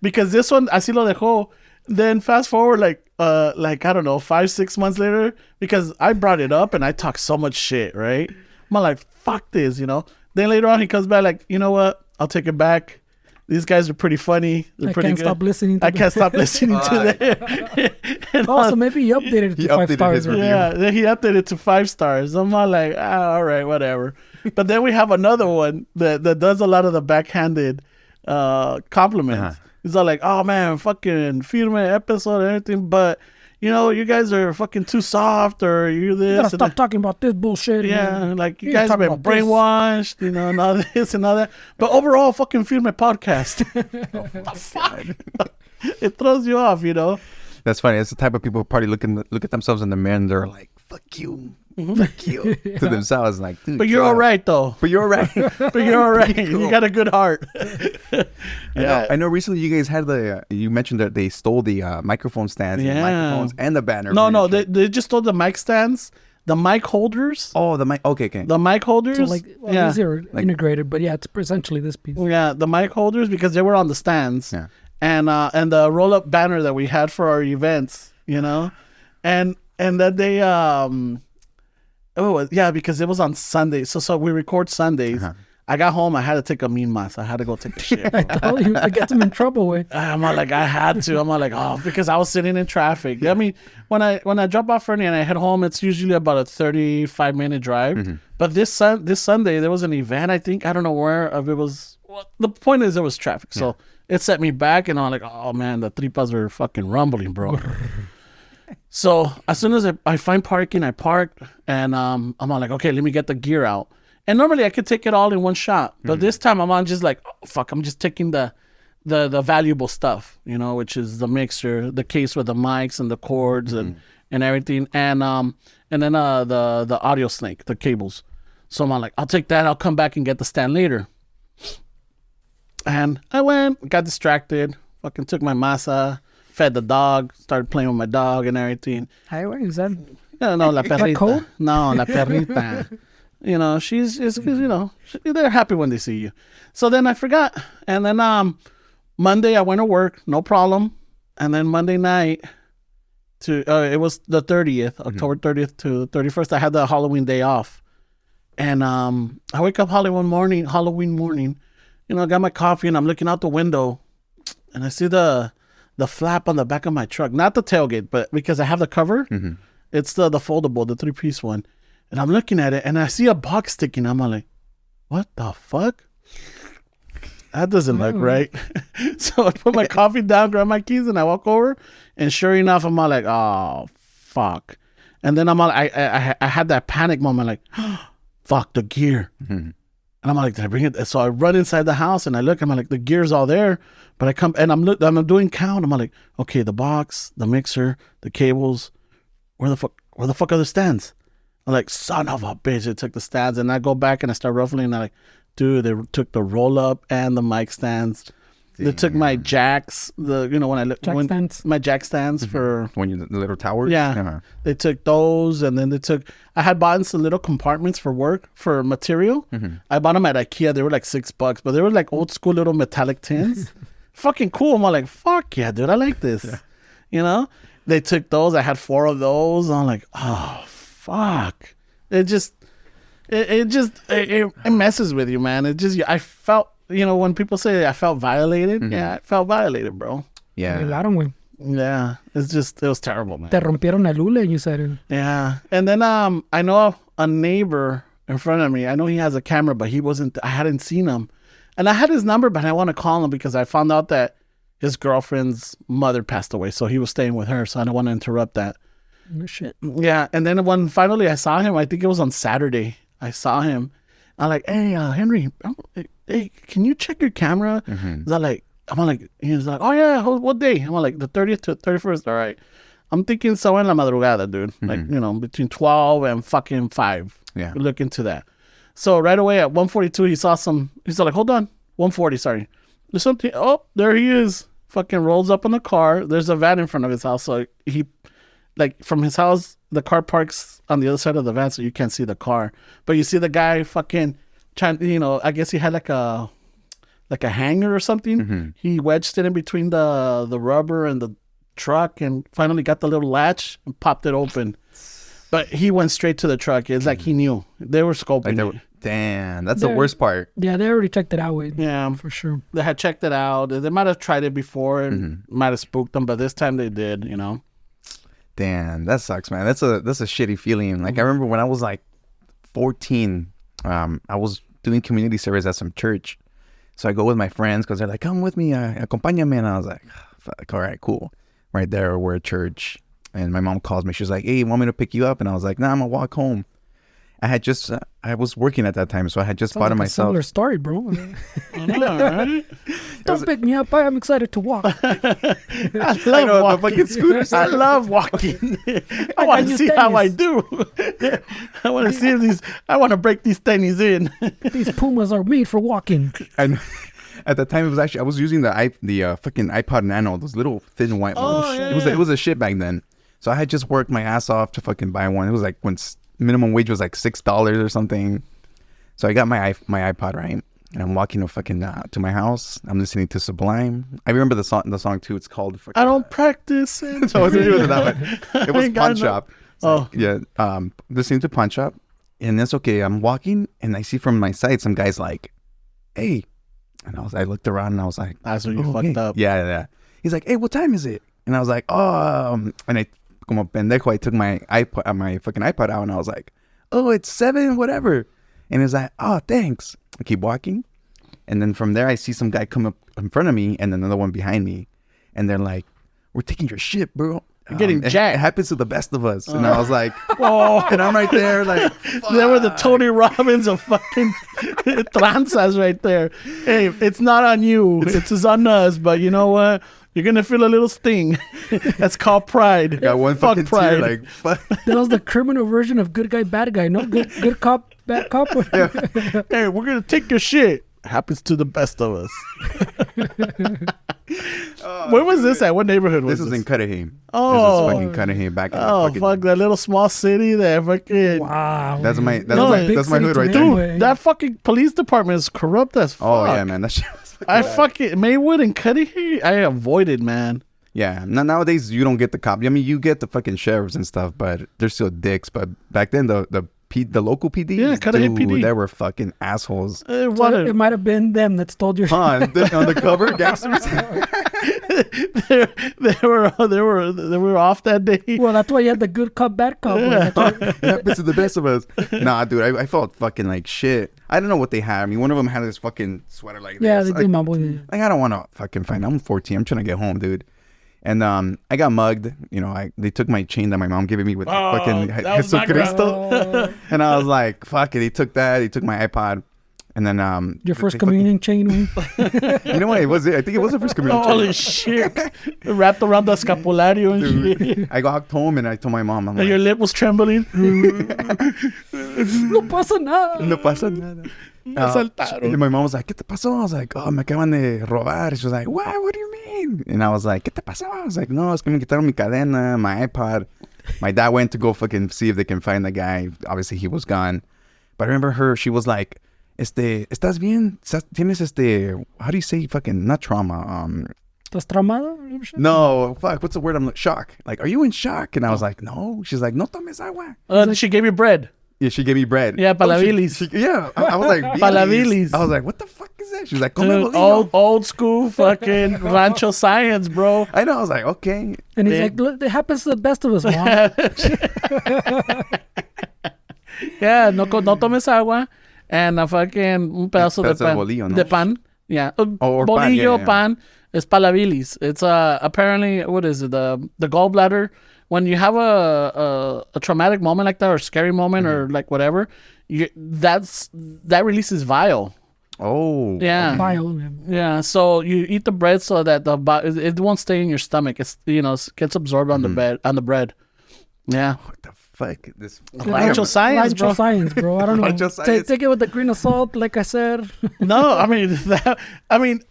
Because this one, así lo dejó. Then fast forward like I don't know, 5-6 months later, because I brought it up and I talked so much shit, right? I'm like, fuck this, Then later on he comes back like, you know what? I'll take it back. These guys are pretty funny. They're pretty good. I can't stop listening to them.
Also, maybe he updated it to 5 stars.
Yeah, then he updated it to 5 stars. I'm all like, all right, whatever. But then we have another one that does a lot of the backhanded compliments. He's all like, oh man, fucking firme episode and everything, but you guys are fucking too soft, or you this.
You gotta stop talking about this bullshit.
Yeah, like you guys have been brainwashed, and all this and all that. But overall, fucking firme podcast. Fuck. It throws you off,
That's funny. It's the type of people who probably look at themselves in the mirror and they're like, fuck you. Fuck you. To themselves, like, dude.
But you're all right, though.
But you're all right.
Cool. You got a good heart.
Yeah. I know recently you guys had you mentioned that they stole the microphone stands, and the microphones, and the banner.
No, they just stole the mic stands, the mic holders.
Oh, the mic. Okay.
The mic holders.
So these are integrated, but yeah, it's essentially this piece.
Yeah, the mic holders, because they were on the stands. Yeah. And the roll-up banner that we had for our events, and that they because it was on Sunday. So we record Sundays. I got home. I had to take a mean mas. I had to go take a shit.
I told you, it gets him in trouble with.
I'm like, I had to. I'm like, because I was sitting in traffic. I mean, when I drop off Fernie and I head home, it's usually about a 35-minute drive. But this Sunday there was an event. I think, I don't know where. If it was. Well, the point is there was traffic, so it set me back, and I'm like, oh man, the tripas are fucking rumbling, bro. So as soon as I find parking, I park, and I'm all like, okay, let me get the gear out. And normally I could take it all in one shot, but this time I'm on just like, oh, fuck, I'm just taking the valuable stuff, which is the mixer, the case with the mics and the cords and everything, and then the audio snake, the cables. So I'm like, I'll take that. I'll come back and get the stand later. And I went, got distracted, fucking took my masa, fed the dog, started playing with my dog and everything.
Hey, what is that?
No, la perrita. No, la perrita. They're happy when they see you. So then I forgot. And then Monday I went to work, no problem. And then Monday night it was the 30th, October 30th to the 31st. I had the Halloween day off. And I wake up Halloween morning, I got my coffee and I'm looking out the window and I see the flap on the back of my truck, not the tailgate, but because I have the cover, it's the foldable, the 3-piece one. And I'm looking at it and I see a box sticking. I'm like, what the fuck? that doesn't look right. So I put my coffee down, grab my keys, and I walk over. And sure enough, I'm all like, oh, fuck. And then I'm all, I had that panic moment, like, fuck, the gear. And I'm like, did I bring it? So I run inside the house and I look, I'm like, the gear's all there. But I come and I'm doing count. I'm like, okay, the box, the mixer, the cables, where the fuck are the stands? I'm like, son of a bitch, they took the stands. And I go back and I start ruffling and I'm like, dude, they took the roll up and the mic stands. Damn. They took my jacks, my jack stands for
when you the little towers.
Yeah, they took those, and then I had bought some little compartments for work for material. I bought them at IKEA. They were like $6, but they were like old school little metallic tins. Fucking cool. I'm like, fuck yeah, dude, I like this. Yeah. You know, they took those. I had 4 of those. I'm like, oh fuck. It messes with you, man. I felt. You know, when people say I felt violated, yeah, I felt violated, bro.
Yeah.
Yeah. It was terrible, man.
Te rompieron la lula, you said it.
Yeah. And then I know a neighbor in front of me. I know he has a camera, but I hadn't seen him. And I had his number, but I want to call him because I found out that his girlfriend's mother passed away. So he was staying with her. So I don't want to interrupt that.
No shit.
Yeah. And then when finally I saw him, I think it was on Saturday, I saw him. I'm like, hey, Henry, hey, can you check your camera? I'm like, he's like, oh yeah, what day? I'm like, the 30th to 31st. All right. I'm thinking so en la madrugada, dude. Like, you know, between 12 and fucking 5.
Yeah.
Look into that. So right away at 1:42, he's like, hold on. 1:40, sorry. There's something. Oh, there he is. Fucking rolls up in the car. There's a van in front of his house. So he, like, from his house, the car parks on the other side of the van, so you can't see the car. But you see the guy fucking trying, you know, I guess he had like a hanger or something. He wedged it in between the rubber and the truck and finally got the little latch and popped it open. But he went straight to the truck. It's like he knew. They were scoping it.
Damn, that's the worst part.
Yeah, they already checked it out.
Yeah,
for sure.
They had checked it out. They might have tried it before and might have spooked them, but this time they did, you know.
Damn, that sucks, man. That's a shitty feeling. Like I remember when I was like 14, I was doing community service at some church. So I go with my friends because they're like, come with me, acompáñame. And I was like, fuck, all right, cool. Right there, we're at church. And my mom calls me. She's like, hey, you want me to pick you up? And I was like, nah, I'm going to walk home. I was working at that time, so I had just bought it myself.
Similar story, bro.
I know, right?
Don't pick me up. I'm excited to walk.
I love walking. Scooters. I love walking. I want to see how I do. I want to see I want to break these tennies in.
These Pumas are made for walking.
And at the time, I was using the fucking iPod Nano, those little thin white ones. Yeah. It was a shit back then. So I had just worked my ass off to fucking buy one. It was like when minimum wage was like $6 or something. So I got my iPod, right? And I'm walking to my house. I'm listening to Sublime. I remember the song too. It's called
I Don't Practice It.
So it wasn't that one. It was Pawn Shop.
Oh.
Yeah. Listening to Pawn Shop. And that's okay. I'm walking and I see from my side some guy's like, hey. And I looked around and I was like,
that's when you fucked up.
Yeah. He's like, hey, what time is it? And I was like, and I como pendejo, I took my fucking iPod out and I was like, oh, it's 7, whatever. And he's like, oh, thanks. I keep walking. And then from there, I see some guy come up in front of me and another one behind me. And they're like, we're taking your shit, bro.
You're getting jacked.
It happens to the best of us. And I was like, oh, and I'm right there like, fuck.
They were the Tony Robbins of fucking tranzas right there. Hey, it's not on you. It's on us. But you know what? You're going to feel a little sting. That's called pride.
Got one fucking pride. Tear, like, fuck.
That was the criminal version of good guy, bad guy. No, good cop, bad cop.
Yeah. Hey, we're going to take your shit. Happens to the best of us. Where was this at? What neighborhood was this?
This was in Cudahy.
Oh.
This was fucking Cudahy back in
the fuck, that little small city there. Fucking.
Wow.
That's my hood right there.
Dude, that fucking police department is corrupt as fuck.
Oh, yeah, man. That shit was
fucking Maywood and Cudahy, I avoided, man.
Yeah. Nowadays, you don't get the cop. I mean, you get the fucking sheriffs and stuff, but they're still dicks. But back then, the the local PDs.
Yeah, Cudahy PD.
They were fucking assholes.
It might have been them that stole your.
On the cover, gangsters.
they were off that day.
Well, that's why you had the good cop, bad cop.
Yeah.
This is the best of us. Nah, dude, I felt fucking like shit. I don't know what they had. I mean, one of them had this fucking sweater like this.
Yeah, they do mumble.
Like, I don't want to fucking find. I'm 14. I'm trying to get home, dude. And I got mugged. You know, they took my chain that my mom gave me with fucking Jesus Cristo. And I was like, fuck it. He took that. He took my iPod. And then
your first communion chain.
You know what? I think it was the first communion chain.
Holy shit. Wrapped around the scapulario and shit.
I got home and I told my mom.
And your lip was trembling.
No pasa nada.
No pasa nada. And my mom was like, ¿Qué te pasó? I was like, oh, me acaban de robar. She was like, what do you mean? And I was like, ¿Qué te pasó? I was like, no, es que me quitaron mi cadena, my iPod. My dad went to go fucking see if they can find the guy. Obviously, he was gone. But I remember she was like, ¿estás bien? ¿Tienes how do you say fucking, not trauma?
¿Estás traumado?
No, fuck, what's the word? Shock. Like, are you in shock? And I was like, no. She's like, no tomes agua.
She gave you bread.
Yeah, she gave me bread.
Yeah, palabilis.
Yeah, I was like,
palabilis.
I was like, what the fuck is that? She's like,
dude, old school fucking rancho science, bro.
I know. I was like, okay.
And he's like, look, it happens to the best of us, Mom.
Yeah, no tomes agua. And a fucking un pedazo de pan.
Bolillo, ¿no?
De pan. Yeah.
Or
bolillo, pan. It's palabilis. It's apparently, what is it? The gallbladder. When you have a traumatic moment like that, or a scary moment, or like whatever, that releases bile.
Oh.
Yeah.
Bile.
Yeah. So you eat the bread so that it won't stay in your stomach. It's gets absorbed on the bread. Yeah.
What the fuck? This
rancho science, bro.
Rancho science, bro. I don't know. Take it with a grain of salt, like I said.
No, I mean,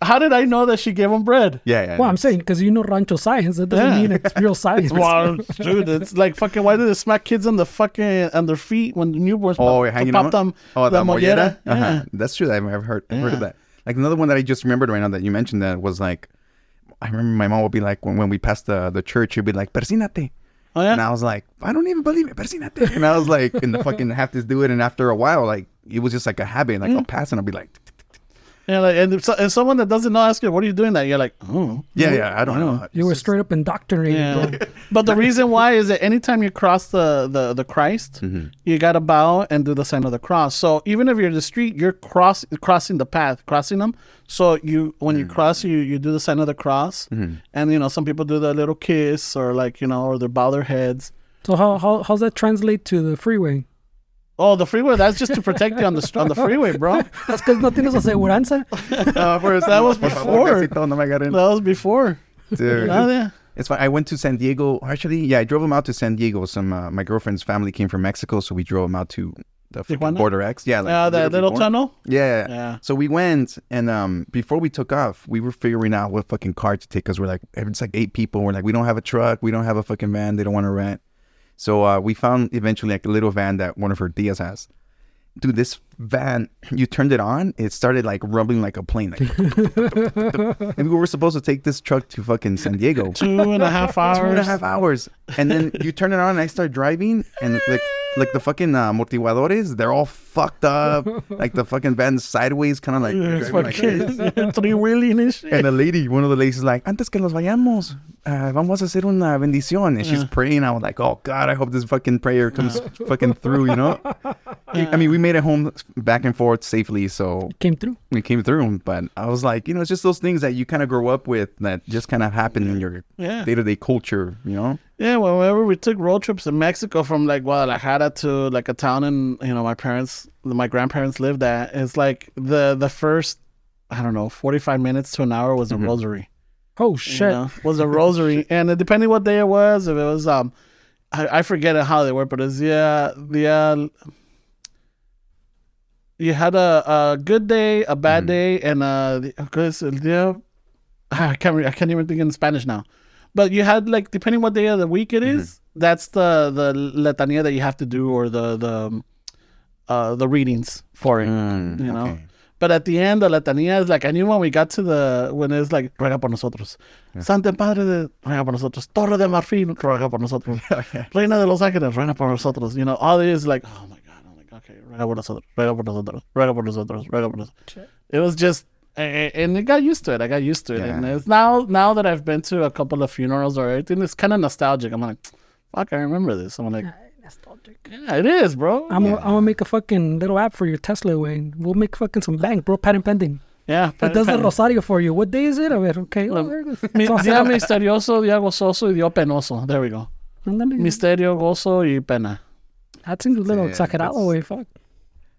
how did I know that she gave him bread?
Yeah.
Well, I'm saying because you know rancho science, that doesn't mean it's real science.
Well, dude, it's like fucking. Why do they smack kids on their feet when the newborns pop them?
Oh, the mollera.
Yeah.
That's true. I've heard of that. Like another one that I just remembered right now that you mentioned that was like, I remember my mom would be like when we passed the church, she'd be like, "Persínate."
Oh, yeah?
And I was like, I don't even believe it. Persínate. And I was like, and the fucking have to do it. And after a while, like, it was just like a habit. Like, I'll pass and I'll be like,
yeah, like, and if someone that doesn't know asks you, what are you doing that? You're like, oh.
Yeah, I don't know.
You were straight up indoctrinated.
Yeah. But the reason why is that anytime you cross the Christ, you got to bow and do the sign of the cross. So even if you're in the street, you're crossing the path, crossing them. So when you cross, you do the sign of the cross. And, some people do the little kiss or like, or they bow their heads.
So how's that translate to the freeway?
Oh, the freeway, that's just to protect you on the freeway, bro.
That's because no tienes aseguranza.
That was before. That was before.
Dude.
Oh, yeah.
It's fine. I went to San Diego. Actually, yeah, I drove him out to San Diego. My girlfriend's family came from Mexico, so we drove him out to the Border X. Yeah.
Like the little tunnel?
Yeah. So we went, and before we took off, we were figuring out what fucking car to take, because we're like, it's like 8 people. We're like, we don't have a truck. We don't have a fucking van. They don't want to rent. So we found eventually like a little van that one of her tias has. Dude, this van, you turned it on, it started like rumbling like a plane. Like, and we were supposed to take this truck to fucking San Diego.
2.5 hours.
2.5 hours. And then you turn it on and I start driving, and like the fucking amortiguadores, they're all fucked up. Like the fucking van's sideways, kind of like
three-wheeling and shit.
And one of the ladies is like, antes que nos vayamos, vamos a hacer una bendición. And she's praying. I was like, oh God, I hope this fucking prayer comes fucking through, I mean, we made it home back and forth safely, so we came through. But I was like, it's just those things that you kind of grow up with that just kind of happen in your day-to-day culture,
Yeah, well, whenever we took road trips in Mexico from like Guadalajara to like a town in my grandparents lived at, it's like the first, I don't know, 45 minutes to an hour was a rosary.
Oh shit.
Was a rosary. And depending what day it was, if it was I forget how they were, but it's you had a good day, a bad day, and I can't even think in Spanish now. But you had like, depending what day of the week it is, that's the letanía that you have to do, or the readings for it. Okay. But at the end, the letanía is like, I knew when we got to when it's like, ruega por nosotros. Santo Padre, ruega por nosotros. Torre de Marfil, ruega por nosotros. Reina de los Ángeles, ruega por nosotros. All it is like, oh my God. okay, ruega por nosotros, ruega por nosotros, ruega por nosotros, ruega por nosotros. It was just, and I got used to it. And it's now that I've been to a couple of funerals or everything, it's kind of nostalgic. I'm like, fuck, I remember this. I'm like, nostalgic. Yeah, it is, bro.
I'm gonna make a fucking little app for your Tesla, Wayne. We'll make fucking some bank, bro. Patent pending.
Yeah.
It does the Rosario for you. What day is it? A ver, okay.
Día misterioso, día gozoso y día penoso. There we go. Misterio, gozo y pena.
That seems a little exagerado, way. Fuck.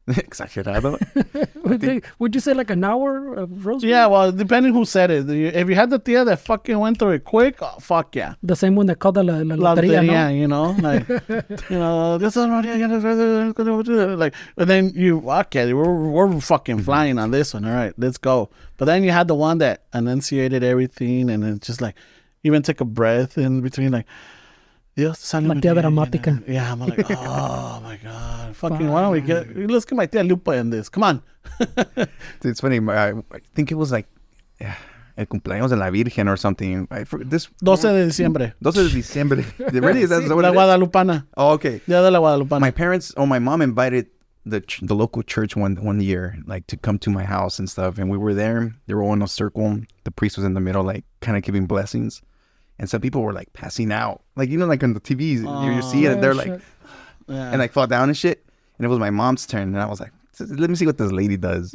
Exagerado.
Would you say like an hour of rosary?
Yeah, well, depending who said it. If you had the tia that fucking went through it quick, oh, fuck yeah.
The same one that called the la loteria, no?
You know, like, this like, and then you, okay, we're fucking flying on this one. All right, let's go. But then you had the one that enunciated everything, and it's just like, even take a breath in between, like, Dios,
la tía dramática.
Yeah, I'm like, oh my God. Fucking, why don't let's get my tia Lupa in this. Come on.
Dude, it's funny. I think it was like el cumpleaños de la Virgen or something.
12 de diciembre.
12 de diciembre. Really? Is that what
La Guadalupana.
Oh, okay.
Día de la Guadalupana.
My mom invited the local church one year, like, to come to my house and stuff. And we were there. They were all in a circle. The priest was in the middle, like, kind of giving blessings. And some people were like passing out, like, like on the TVs, you see it, and they're like, and like fall down and shit. And it was my mom's turn, and I was like, let me see what this lady does.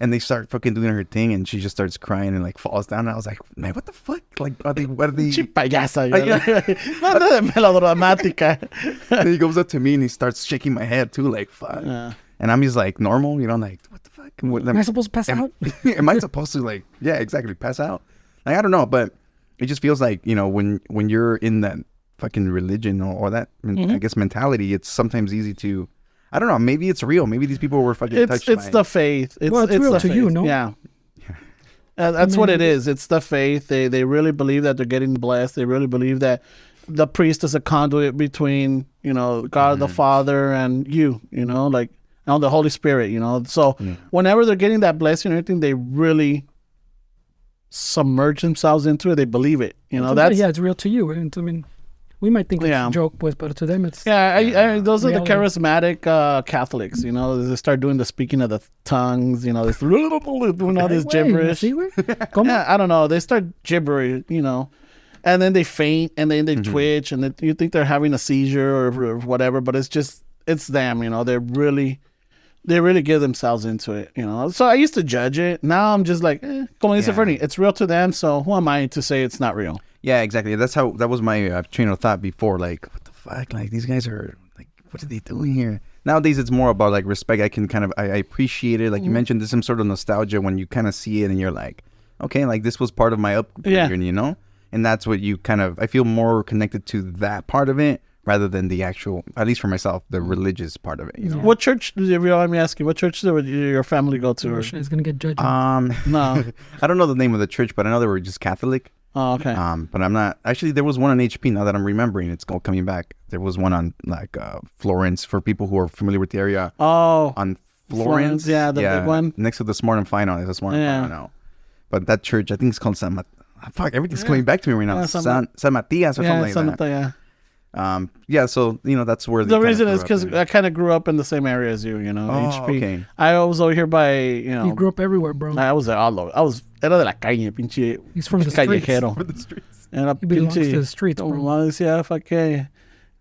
And they start fucking doing her thing, and she just starts crying and like falls down. And I was like, man, what the fuck? Like, what are they?
Payasa, nada de melodramática.
And he goes up to me and he starts shaking my head too, like, fuck. Yeah. And I'm just like normal, like, what the fuck?
Am I supposed to pass out?
Am I supposed to, like, yeah, exactly, pass out? Like, I don't know, but it just feels like, when you're in that fucking religion or that, I guess, mentality, it's sometimes easy to, I don't know, maybe it's real. Maybe these people were fucking touched by it.
It's the faith.
It's real to you, no?
Yeah. That's what it is. It's the faith. They really believe that they're getting blessed. They really believe that the priest is a conduit between, God the Father and you, like, the Holy Spirit, So whenever they're getting that blessing or anything, they really submerge themselves into it. They believe it.
It's real to you. I mean, we might think it's a joke, but to them it's
those are the charismatic Catholics. They start doing the speaking of the tongues. Doing all this gibberish. I don't know. They start gibbering. And then they faint, and then they twitch, and you think they're having a seizure or whatever, but it's them. They really give themselves into it, So I used to judge it. Now I'm just like, como dice Fernie, it's real to them. So who am I to say it's not real?
Yeah, exactly. That was my train of thought before. Like, what the fuck? Like, these guys are like, what are they doing here? Nowadays, it's more about like respect. I can kind of, I appreciate it. Like you mentioned, there's some sort of nostalgia when you kind of see it and you're like, okay, like this was part of my upbringing, And that's what you kind of, I feel more connected to that part of it, rather than the actual, at least for myself, the religious part of it.
What church, if you want me asking, what church did your family go to?
It's going to get judged.
No.
I don't know the name of the church, but I know they were just Catholic.
Oh, okay.
But I'm not, actually there was one on HP, now that I'm remembering, it's coming back. There was one on like Florence, for people who are familiar with the area.
Oh.
On Florence.
Yeah, the big one.
Next to the Smart and Fine, it's a Smart and Fine now. But that church, I think it's called San Matias. Fuck, everything's coming back to me right now. San Matias or something like that. So that's where
the reason is because I kind of grew up in the same area as you, HP.
Okay.
I was over here by,
You grew up everywhere, bro.
I was all over. Era de la calle, pinche.
He's from the
callejero.
For the streets.
Era
he belongs to the streets, bro.
Mamá decía, fuck,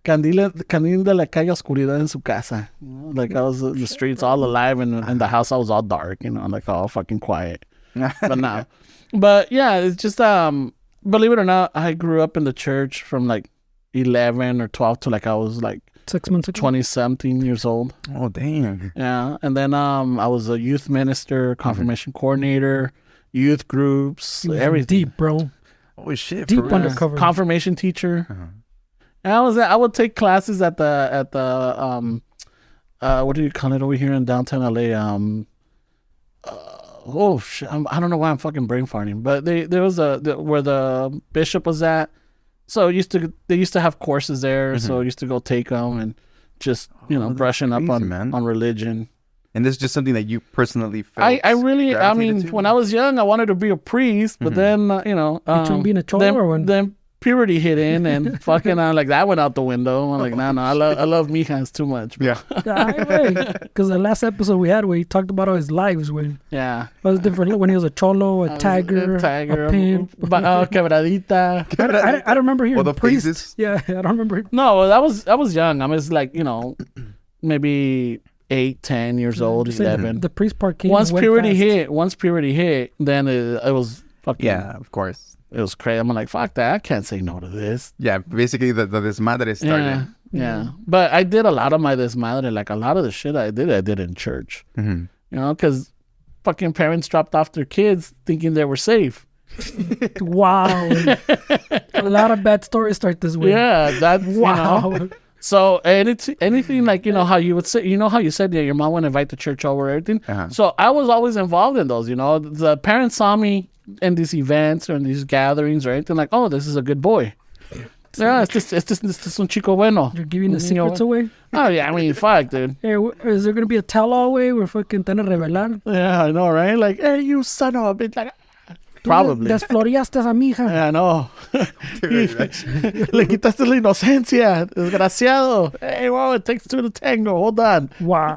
candil de la calle, oscuridad en su casa. Like, I was in the streets all alive, and in the house I was all dark, like all fucking quiet. But yeah, it's just believe it or not, I grew up in the church from like 11 or 12 to like I was like
6 months ago,
20-something years old.
Oh, dang.
Yeah. And then I was a youth minister, confirmation coordinator, youth groups, everything.
Deep, bro.
Oh shit.
Deep undercover.
Confirmation teacher. And I would take classes at the what do you call it over here in downtown LA? Oh shit! I don't know why I'm fucking brain farting, but there was where the bishop was at. So they used to have courses there, so I used to go take them and just brushing up on religion.
And this is just something that you personally felt.
I mean, when I was young, I wanted to be a priest, but then
between being a cholo or when?
Then puberty hit in, and fucking like that went out the window. I'm like, no, I love Mijas too much. Bro.
Yeah.
Because the last episode we had where he talked about all his lives when it was different when he was a cholo, a tagger, a pimp,
quebradita.
I don't remember hearing
the
priest.
phases.
Yeah, I don't remember.
No, I was young. I was like, maybe 8, 10 years old, 11.
The priest part came.
Once puberty hit, then it was fucking.
Yeah, of course.
It was crazy. I'm like, fuck that. I can't say no to this.
Yeah, basically the desmadre started.
Yeah. But I did a lot of my desmadre. Like a lot of the shit I did in church.
Mm-hmm.
Because fucking parents dropped off their kids thinking they were safe.
Wow. A lot of bad stories start this way.
Yeah, that's wow. So anything like how you would say, how you said your mom would invite the church over everything. So I was always involved in those. The parents saw me in these events or in these gatherings or anything like, oh, this is a good boy. Yeah, it's just un chico bueno.
You're giving the secrets away.
Oh yeah, I mean, fuck, dude.
Hey, is there gonna be a tell-all way where fucking te van a revelar?
Yeah, I know, right? Like, hey, you son of a bitch, like. Probably.
Desfloriaste a mi hija.
Yeah, no. Le quitaste la inocencia, desgraciado. Hey, wow, it takes 2 to tango. Hold on.
Wow.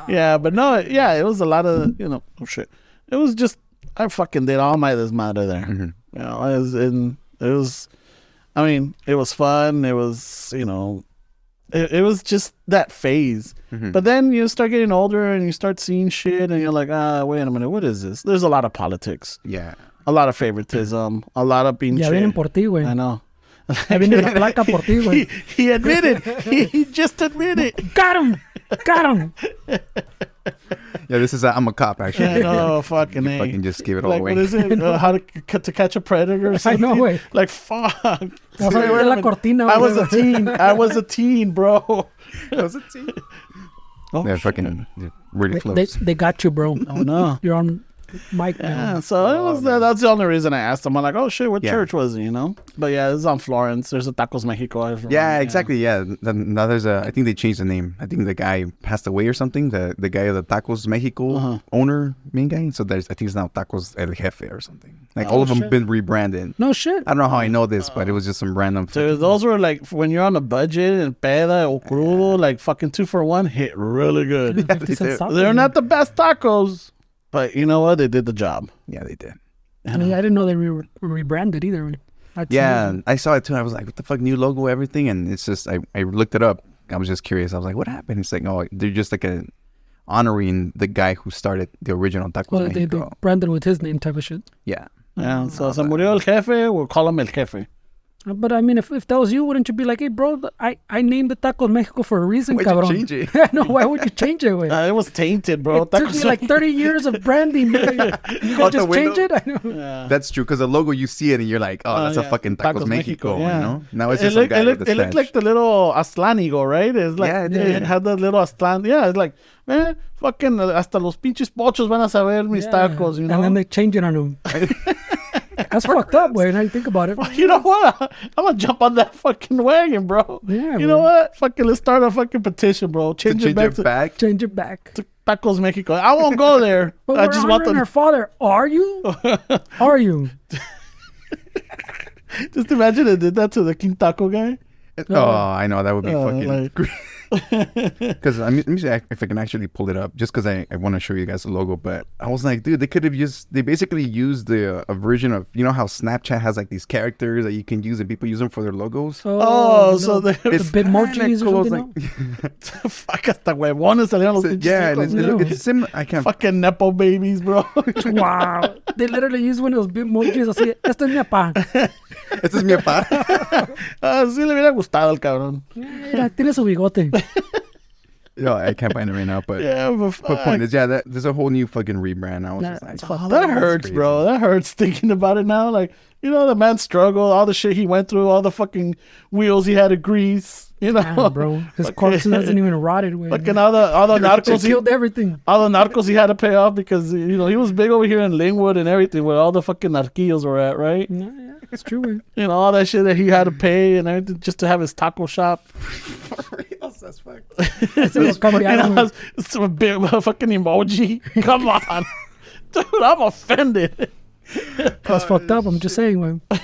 Yeah, but no, it was a lot of, oh shit. It was just, I fucking did all my desmadre there.
Mm-hmm.
It was fun. It was, it was just that phase.
Mm-hmm.
But then you start getting older and you start seeing shit and you're like, wait a minute, what is this? There's a lot of politics.
Yeah.
A lot of favoritism. A lot of pinche.
Ya vienen por ti, güey.
I know.
Ya viene la placa por ti, güey.
He admitted. He just admitted.
Got him.
Yeah, this is I'm a cop, actually.
I know, fucking A.
Fucking just give it all
like,
away.
What is it? How to catch a predator or something?
I know, güey.
Like, fuck.
La cortina,
I was a teen. Bro.
I was a teen.
Oh,
they're fucking really close.
They got you, bro.
Oh, no.
You're on mic now.
Yeah, so it was that's the only reason I asked him. I'm like, oh, shit, what church was it, But yeah, it's on Florence. There's a Tacos Mexico.
Yeah, exactly, yeah. Now there's I think they changed the name. I think the guy passed away or something. The guy of the Tacos Mexico owner, main guy. So I think it's now Tacos El Jefe or something. Like all of them been rebranded.
No shit.
I don't know how I know this, but it was just some random.
Dude, those were like when you're on a budget and peda o crudo, like fucking 2 for $1 hit really good.
Yeah,
They're not the best tacos, but you know what? They did the job.
Yeah, they did.
I didn't know they rebranded either.
I saw it too. I was like, what the fuck, new logo, everything. And it's just, I looked it up. I was just curious. I was like, what happened? It's like, oh, they're just like honoring the guy who started the original Tacos Mexico.
They branded with his name type of shit.
Yeah.
Yeah, so se murió el jefe, we'll call him el jefe.
But I mean, if that was you, wouldn't you be like, hey, bro, I named the Tacos Mexico for a reason,
Why'd
cabrón.
you change it?
No, why would you change it, güey?
It was tainted, bro.
It took me like 30 years of branding. You can just change it? I know.
Yeah. That's true, because the logo, you see it and you're like, oh, that's a fucking Tacos Mexico,
yeah.
Now it's just some guy with a
It looked like the little Aztlán, right? It's like, it had the little Aztlán. Yeah, it's like, man, fucking hasta los pinches pochos van a saber mis tacos,
And then they change it on them. That's fucked up, way. Now you think about it.
You know what? I'm gonna jump on that fucking wagon, bro.
Yeah,
you know what? Fucking let's start a fucking petition, bro. Change it back.
Change it back
to Tacos Mexico. I won't go there.
But
I
we're
just want
her father. Are you? Are you?
Just imagine it did that to the King Taco guy.
Oh, I know, that would be fucking great. Because let me see if I can actually pull it up, just because I want to show you guys the logo. But I was like, dude, they basically used a version of, you know how Snapchat has like these characters that you can use and people use them for their logos.
So
the Bitmojis or something.
Fuck, hasta huevones salieron los pinches.
Yeah, and it's similar. I can't.
Fucking nepo babies, bro.
Wow, they literally use one of those Bitmojis así. Este es mi papá.
Este es mi papá.
Sí le hubiera gustado al cabrón.
Mira, tiene su bigote.
No, I can't find it right now, but point is, there's a whole new fucking rebrand. I was just like,
that hurts, bro. That hurts thinking about it now. Like, the man struggled, all the shit he went through, all the fucking wheels he had to grease.
Damn, bro. His corpse hasn't even rotted.
Fucking all the narcos.
He killed everything.
All the narcos he had to pay off because, he was big over here in Linwood and everything where all the fucking narquillos were at, right?
Yeah, it's true, man.
All that shit that he had to pay and everything just to have his taco shop.
For real, that's fucked.
It's a big fucking emoji. Come on. Dude, I'm offended.
That's fucked up. I'm just saying, man. I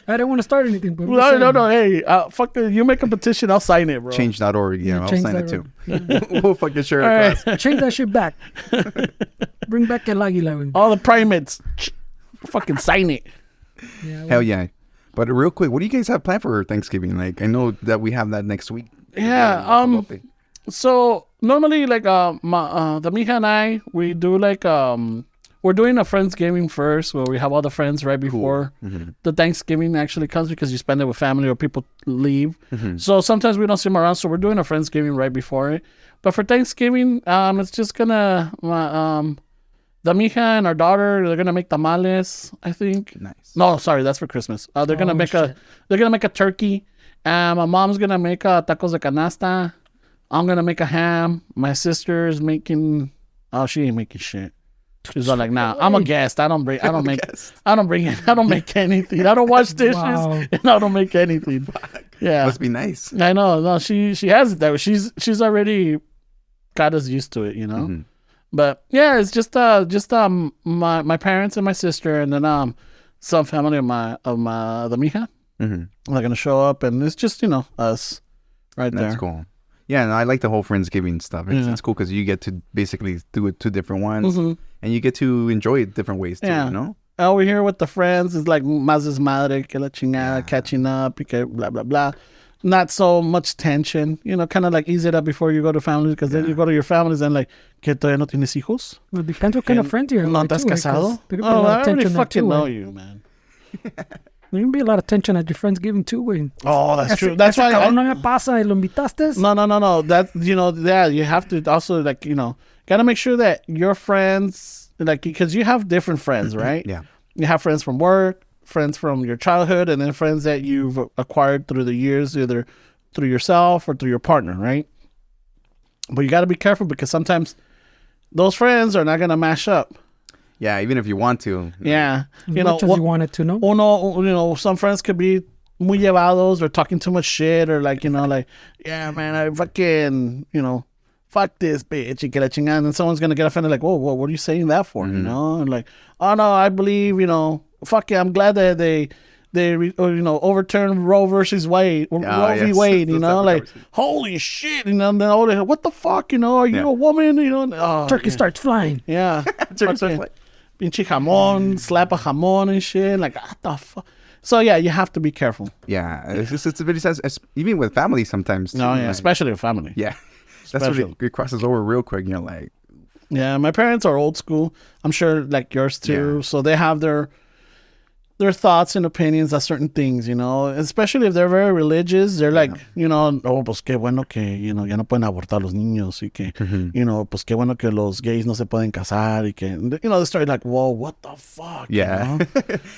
didn't want to start anything, but
no. Hey, fuck it. You make a petition, I'll sign it, bro.
Change.org. I'll sign it too.
Yeah.
We'll fucking share a class.
Change that shit back. Bring back El Águila, man.
All the primates, fucking sign it.
Yeah,
Hell yeah. But real quick, what do you guys have planned for Thanksgiving? Like, I know that we have that next week.
Yeah. So normally, like, the mija and I, we do like, we're doing a Friendsgiving first, where we have all the friends right before the Thanksgiving actually comes, because you spend it with family or people leave. So sometimes we don't see them around. So we're doing a Friendsgiving right before it. But for Thanksgiving, it's just gonna, the mija and our daughter, they're gonna make tamales, I think.
Nice.
No, sorry, that's for Christmas. They're gonna make a turkey. My mom's gonna make tacos de canasta. I'm gonna make a ham. My sister's making. Oh, she ain't making shit. She's all like, nah, I'm a guest. I don't make anything. I don't wash dishes and I don't make anything.
Fuck.
Yeah,
must be nice.
I know. No, she has it that way. She's already got us used to it, But yeah, it's just my parents and my sister, and then some family of the mija. They're gonna show up, and it's just us right there.
That's cool. Yeah, and I like the whole Friendsgiving stuff. It's cool because you get to basically do it two different ones, and you get to enjoy it different ways too.
Over here with the friends is like más desmadre, que la chingada, catching up, que blah blah blah. Not so much tension, kind of like ease it up before you go to families, because then you go to your families and like, que todavía no tienes hijos?
Well, it depends what kind of friends you're.
No, estás casado? Oh, I already fucking know you, man.
There can be a lot of tension at your Friendsgiving too, güey.
Oh, that's true. That's why.
No me pasa y lo invitaste.
No. That you have to also gotta make sure that your friends, because you have different friends, right?
Yeah.
You have friends from work, friends from your childhood, and then friends that you've acquired through the years, either through yourself or through your partner, right? But you gotta be careful, because sometimes those friends are not gonna mash up.
Yeah, even if you want to.
Yeah.
As much as you want it to, no?
Some friends could be muy llevados or talking too much shit, or yeah, man, I fucking, fuck this bitch, y que la chingada. And then someone's going to get offended, like, whoa, what are you saying that for, And like, oh, no, I believe, fuck yeah, I'm glad that they overturned Roe versus Wade, Roe v. Wade, like, holy shit, and then all they, what the fuck, are you a woman,
Turkey starts flying.
Yeah. Turkey starts flying. Pinche jamón, slap a jamón and shit. Like, what the fuck? So, yeah, you have to be careful.
Yeah. It's very sad. Even with family sometimes. Too,
especially with family.
Yeah. That's what it crosses over real quick. And you're like.
Yeah, my parents are old school. I'm sure like yours too. Yeah. So they have their thoughts and opinions on certain things, especially if they're very religious. They're like, oh, pues qué bueno que, ya no pueden abortar los niños, y que, pues qué bueno que los gays no se pueden casar, y que, they start like, whoa, what the fuck?
Yeah.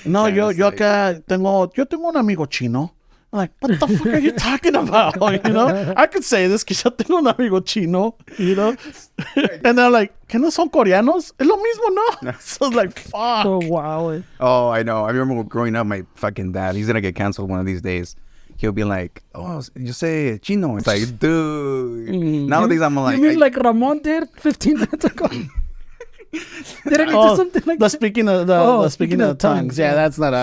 No, yo acá tengo un amigo chino. I'm like, what the fuck are you talking about? I could say this, que yo tengo un amigo chino, And they're like, ¿que no son coreanos? Es lo mismo, no? So it's like, fuck.
Oh, wow.
Oh, I know. I remember growing up, my fucking dad, he's going to get canceled one of these days. He'll be like, oh, you say chino. It's like, dude. Nowadays, I'm like.
You mean like Ramon did 15 minutes ago? Did I do something like that?
Speaking of the tongues. Yeah, that's not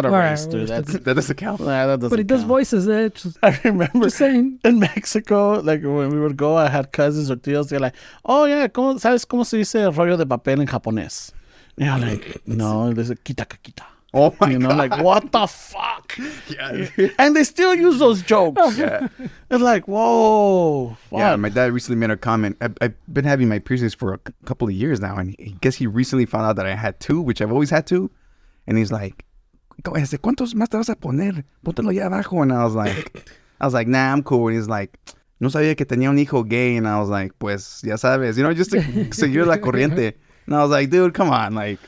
a race, dude.
That doesn't count.
Yeah, that doesn't
But he does voices.
I remember
just saying.
In Mexico, like when we would go, I had cousins or tios. They're like, oh yeah, ¿sabes cómo se dice rollo de papel en japonés? And I'm like, no, there's a kita.
Oh my God.
Like, what the fuck?
Yeah.
And they still use those jokes.
Yeah.
It's like, whoa. Fuck.
Yeah, my dad recently made a comment. I've been having my piercings for a couple of years now, and I guess he recently found out that I had two, which I've always had two. And he's like, ¿cuántos más te vas a poner? Póntelo ya abajo. And I was like, nah, I'm cool. And he's like, no sabía que tenía un hijo gay. And I was like, pues, ya sabes, just to seguir la corriente. And I was like, dude, come on. Like,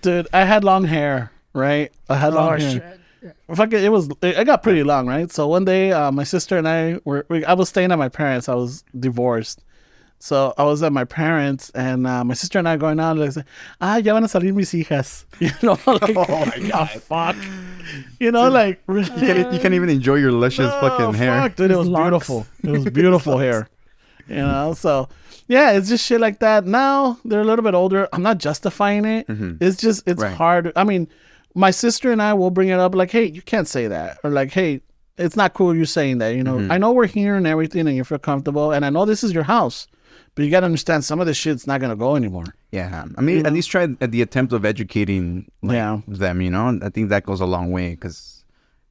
dude, I had long hair. Right, I had long hair. It got pretty long, right? So one day, my sister and I I was staying at my parents. I was divorced, so I was at my parents, and my sister and I going out, like, ya van a salir mis hijas, like,
oh my God,
fuck, like really,
you can't even enjoy your luscious fucking hair.
Fuck, dude, it was beautiful. It was beautiful hair, so. Yeah, it's just shit like that. Now they're a little bit older. I'm not justifying it. It's just, it's hard. I mean, my sister and I will bring it up like, hey, you can't say that. Or like, hey, it's not cool you saying that. You know, I know we're here and everything and you feel comfortable. And I know this is your house. But you got to understand some of this shit's not going to go anymore.
Yeah. I mean, at least try the attempt of educating them, you know. I think that goes a long way because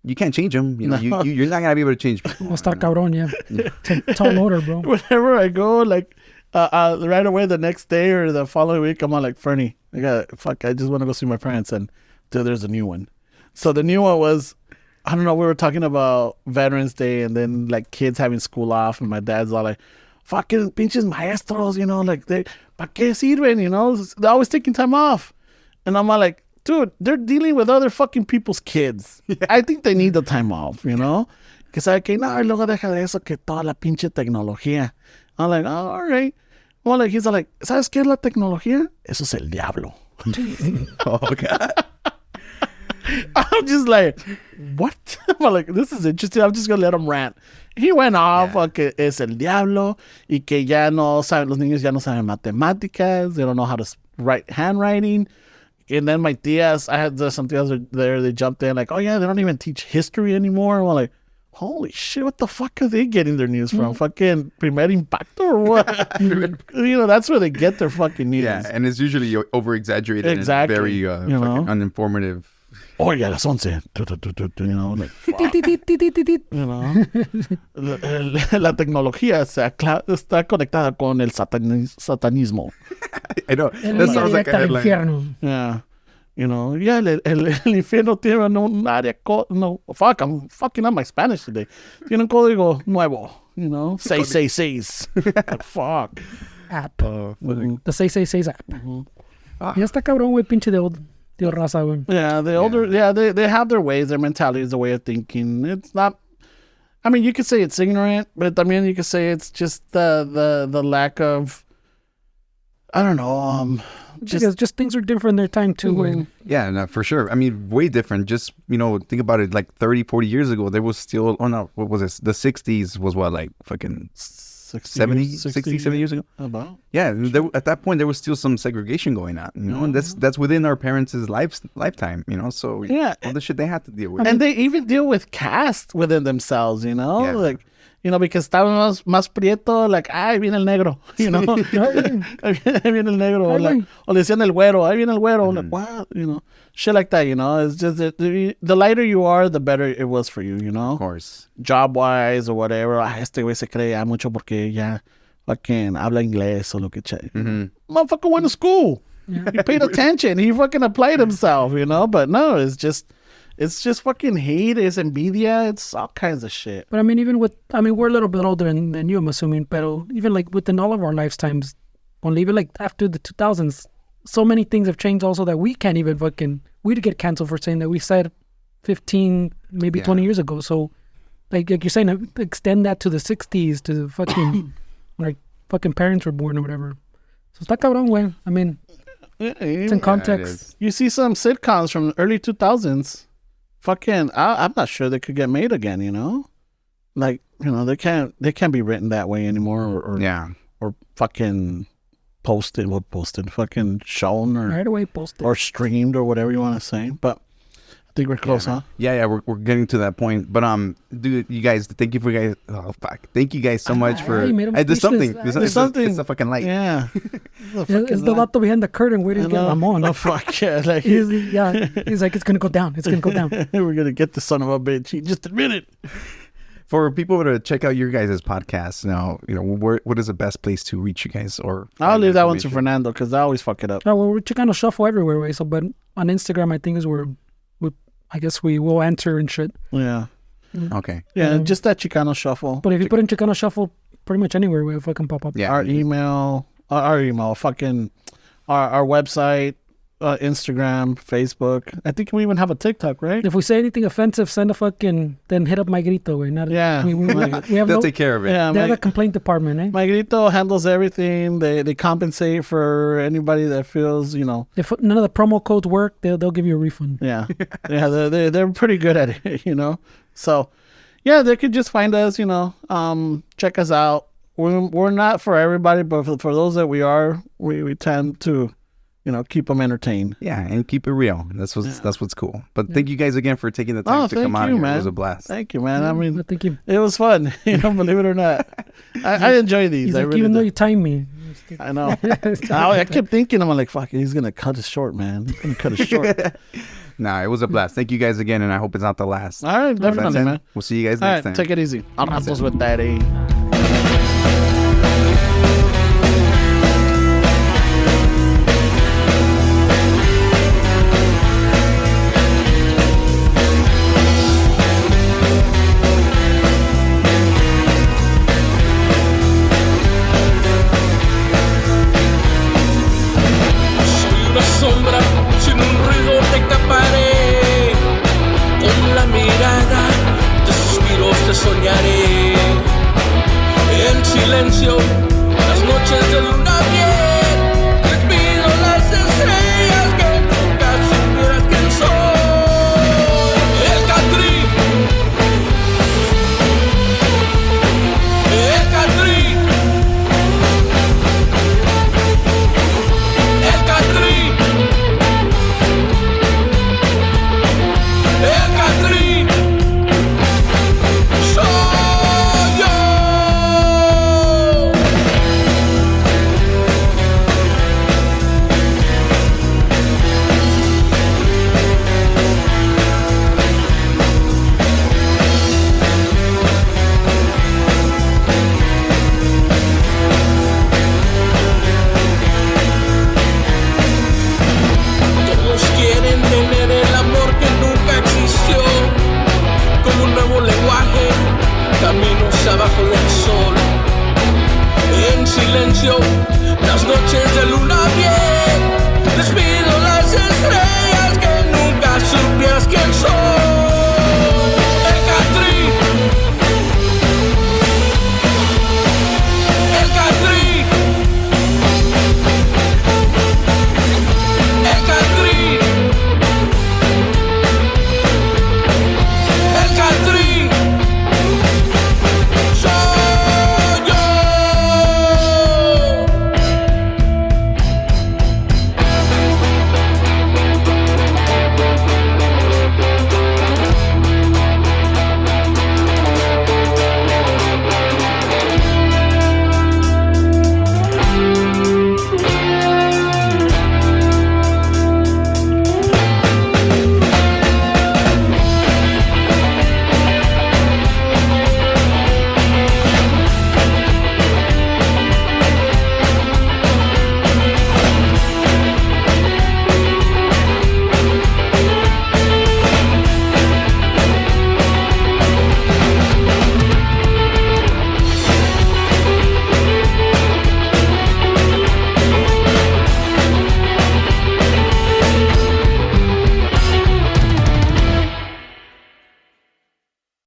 you can't change them. You know, you're not going to be able to change people.
Va a estar cabrón, yeah. Tall order, bro.
Whenever I go, like, right away the next day or the following week, I'm all like, Fernie, I just want to go see my parents. And dude, there's a new one. So the new one was, I don't know, we were talking about Veterans Day and then like kids having school off. And my dad's all like, fucking pinches maestros, you know, like ¿pa qué sirven? You know, they're always taking time off. And I'm all like, dude, they're dealing with other fucking people's kids. Yeah. I think they need the time off, you know? Que sabe que no, y luego deja de eso que toda la pinche tecnología. I'm like, oh, all right. Well, like, he's like, ¿sabes qué es la tecnología? Eso es el diablo.
Oh, God.
I'm just like, what? I'm like, this is interesting. I'm just going to let him rant. He went off, que es el diablo, y que ya no saben, los niños ya no saben matemáticas, they don't know how to write handwriting. And then my tias, I had some tias there, they jumped in like, oh yeah, they don't even teach history anymore. I'm like, holy shit, what the fuck are they getting their news from? Fucking Primer Impacto or what? You know, that's where they get their fucking news.
Yeah, and it's usually over-exaggerated.
Exactly.
And very fucking uninformative.
Oh, yeah, las 11. You know, like, you know. La tecnología está conectada con el satanismo.
I know. That sounds like a headline.
Yeah. You know, yeah, el infierno tiene un área, I'm fucking up my Spanish today. Tiene un código nuevo, you know, 666. Like, fuck.
App. The 666 app. Ya está cabrón, güey, pinche de tío raza, güey.
Yeah, the older, they have their ways, their mentality is the way of thinking. It's not, I mean, you could say it's ignorant, but I mean, you could say it's just the lack of, I don't know,
just things are different in their time too.
Mm-hmm.
Yeah, no, for sure. I mean, way different. Just, you know, think about it, like 30, 40 years ago, there was still, oh no, what was it? The 60s was what, like fucking 70 years ago?
About?
Yeah, at that point, there was still some segregation going on, you know, and that's within our parents' lifetime, you know, so all the shit they had to deal with.
And they even deal with caste within themselves, you know, like, you know, because estábamos más prieto, like, ahí viene el negro, you know, ahí viene el negro, like, o le decían el güero, ahí viene el güero, like, what, you know, shit like that, you know, it's just, the lighter you are, the better it was for you, you know,
of course,
job-wise or whatever, este güey se cree ya mucho porque ya fucking habla inglés o lo que sea. Motherfucker went to school, he paid attention, he fucking applied himself, you know, but no, it's just fucking hate, it's envidia, it's all kinds of shit.
But I mean, we're a little bit older than you, I'm assuming, but even like within all of our lifetimes, only even like after the 2000s, so many things have changed also that we can't even we'd get canceled for saying that we said 15, maybe 20 years ago. So like you're saying, extend that to the 60s, to the fucking, like fucking parents were born or whatever. So está cabrón, güey. I mean, it's in context.
You see some sitcoms from the early 2000s. Fucking, I'm not sure they could get made again, you know? Like, you know, they can't be written that way anymore or fucking posted, fucking shown or
right away posted
or streamed or whatever you want to say. But I think we're close, huh?
Yeah, we're getting to that point. But dude, you guys, thank you guys so much for. There's something. It's a fucking light.
Yeah.
It's the vato behind the curtain waiting to get Ramon.
Oh fuck yeah! Like
he's like, it's gonna go down. It's gonna go down.
We're gonna get the son of a bitch. He just admitted.
For people to check out your guys' podcast now, you know, what is the best place to reach you guys? Or
I'll leave that one to Fernando because I always fuck it up.
Oh, well, we're Chicano Shuffle everywhere, right? So, but on Instagram, I think is where I guess we will answer and shit.
Yeah.
Okay.
Yeah, just that Chicano Shuffle.
But if you put in Chicano Shuffle, pretty much anywhere will fucking pop up.
Yeah.
Our email, fucking our website, Instagram, Facebook. I think we even have a TikTok, right?
If we say anything offensive, send a fucking, then hit up My Grito, way. We have
They'll take care of it.
Yeah,
they have a complaint department, eh?
My Grito handles everything. They compensate for anybody that feels, you know.
If none of the promo codes work, they'll give you a refund.
Yeah. Yeah, they're pretty good at it, you know. So, yeah, they could just find us, you know, check us out. We're not for everybody, but for those that we are, we tend to keep them entertained.
Yeah, and keep it real. That's what's cool. But thank you guys again for taking the time to come out here. Man. It was a blast.
Thank you, man. I mean,
thank you.
It was fun. Believe it or not, I enjoy these.
He's like, really even though you timed me.
I know. I kept thinking, I'm like, fuck, he's gonna cut it short, man. He's gonna cut it short.
Nah, it was a blast. Thank you guys again, and I hope it's not the last.
All right, definitely, man.
We'll see you guys next time.
Take it easy. I'll have those with Daddy.
Sombra, sin un ruido te taparé, con la mirada de suspiros te soñaré, en silencio las noches del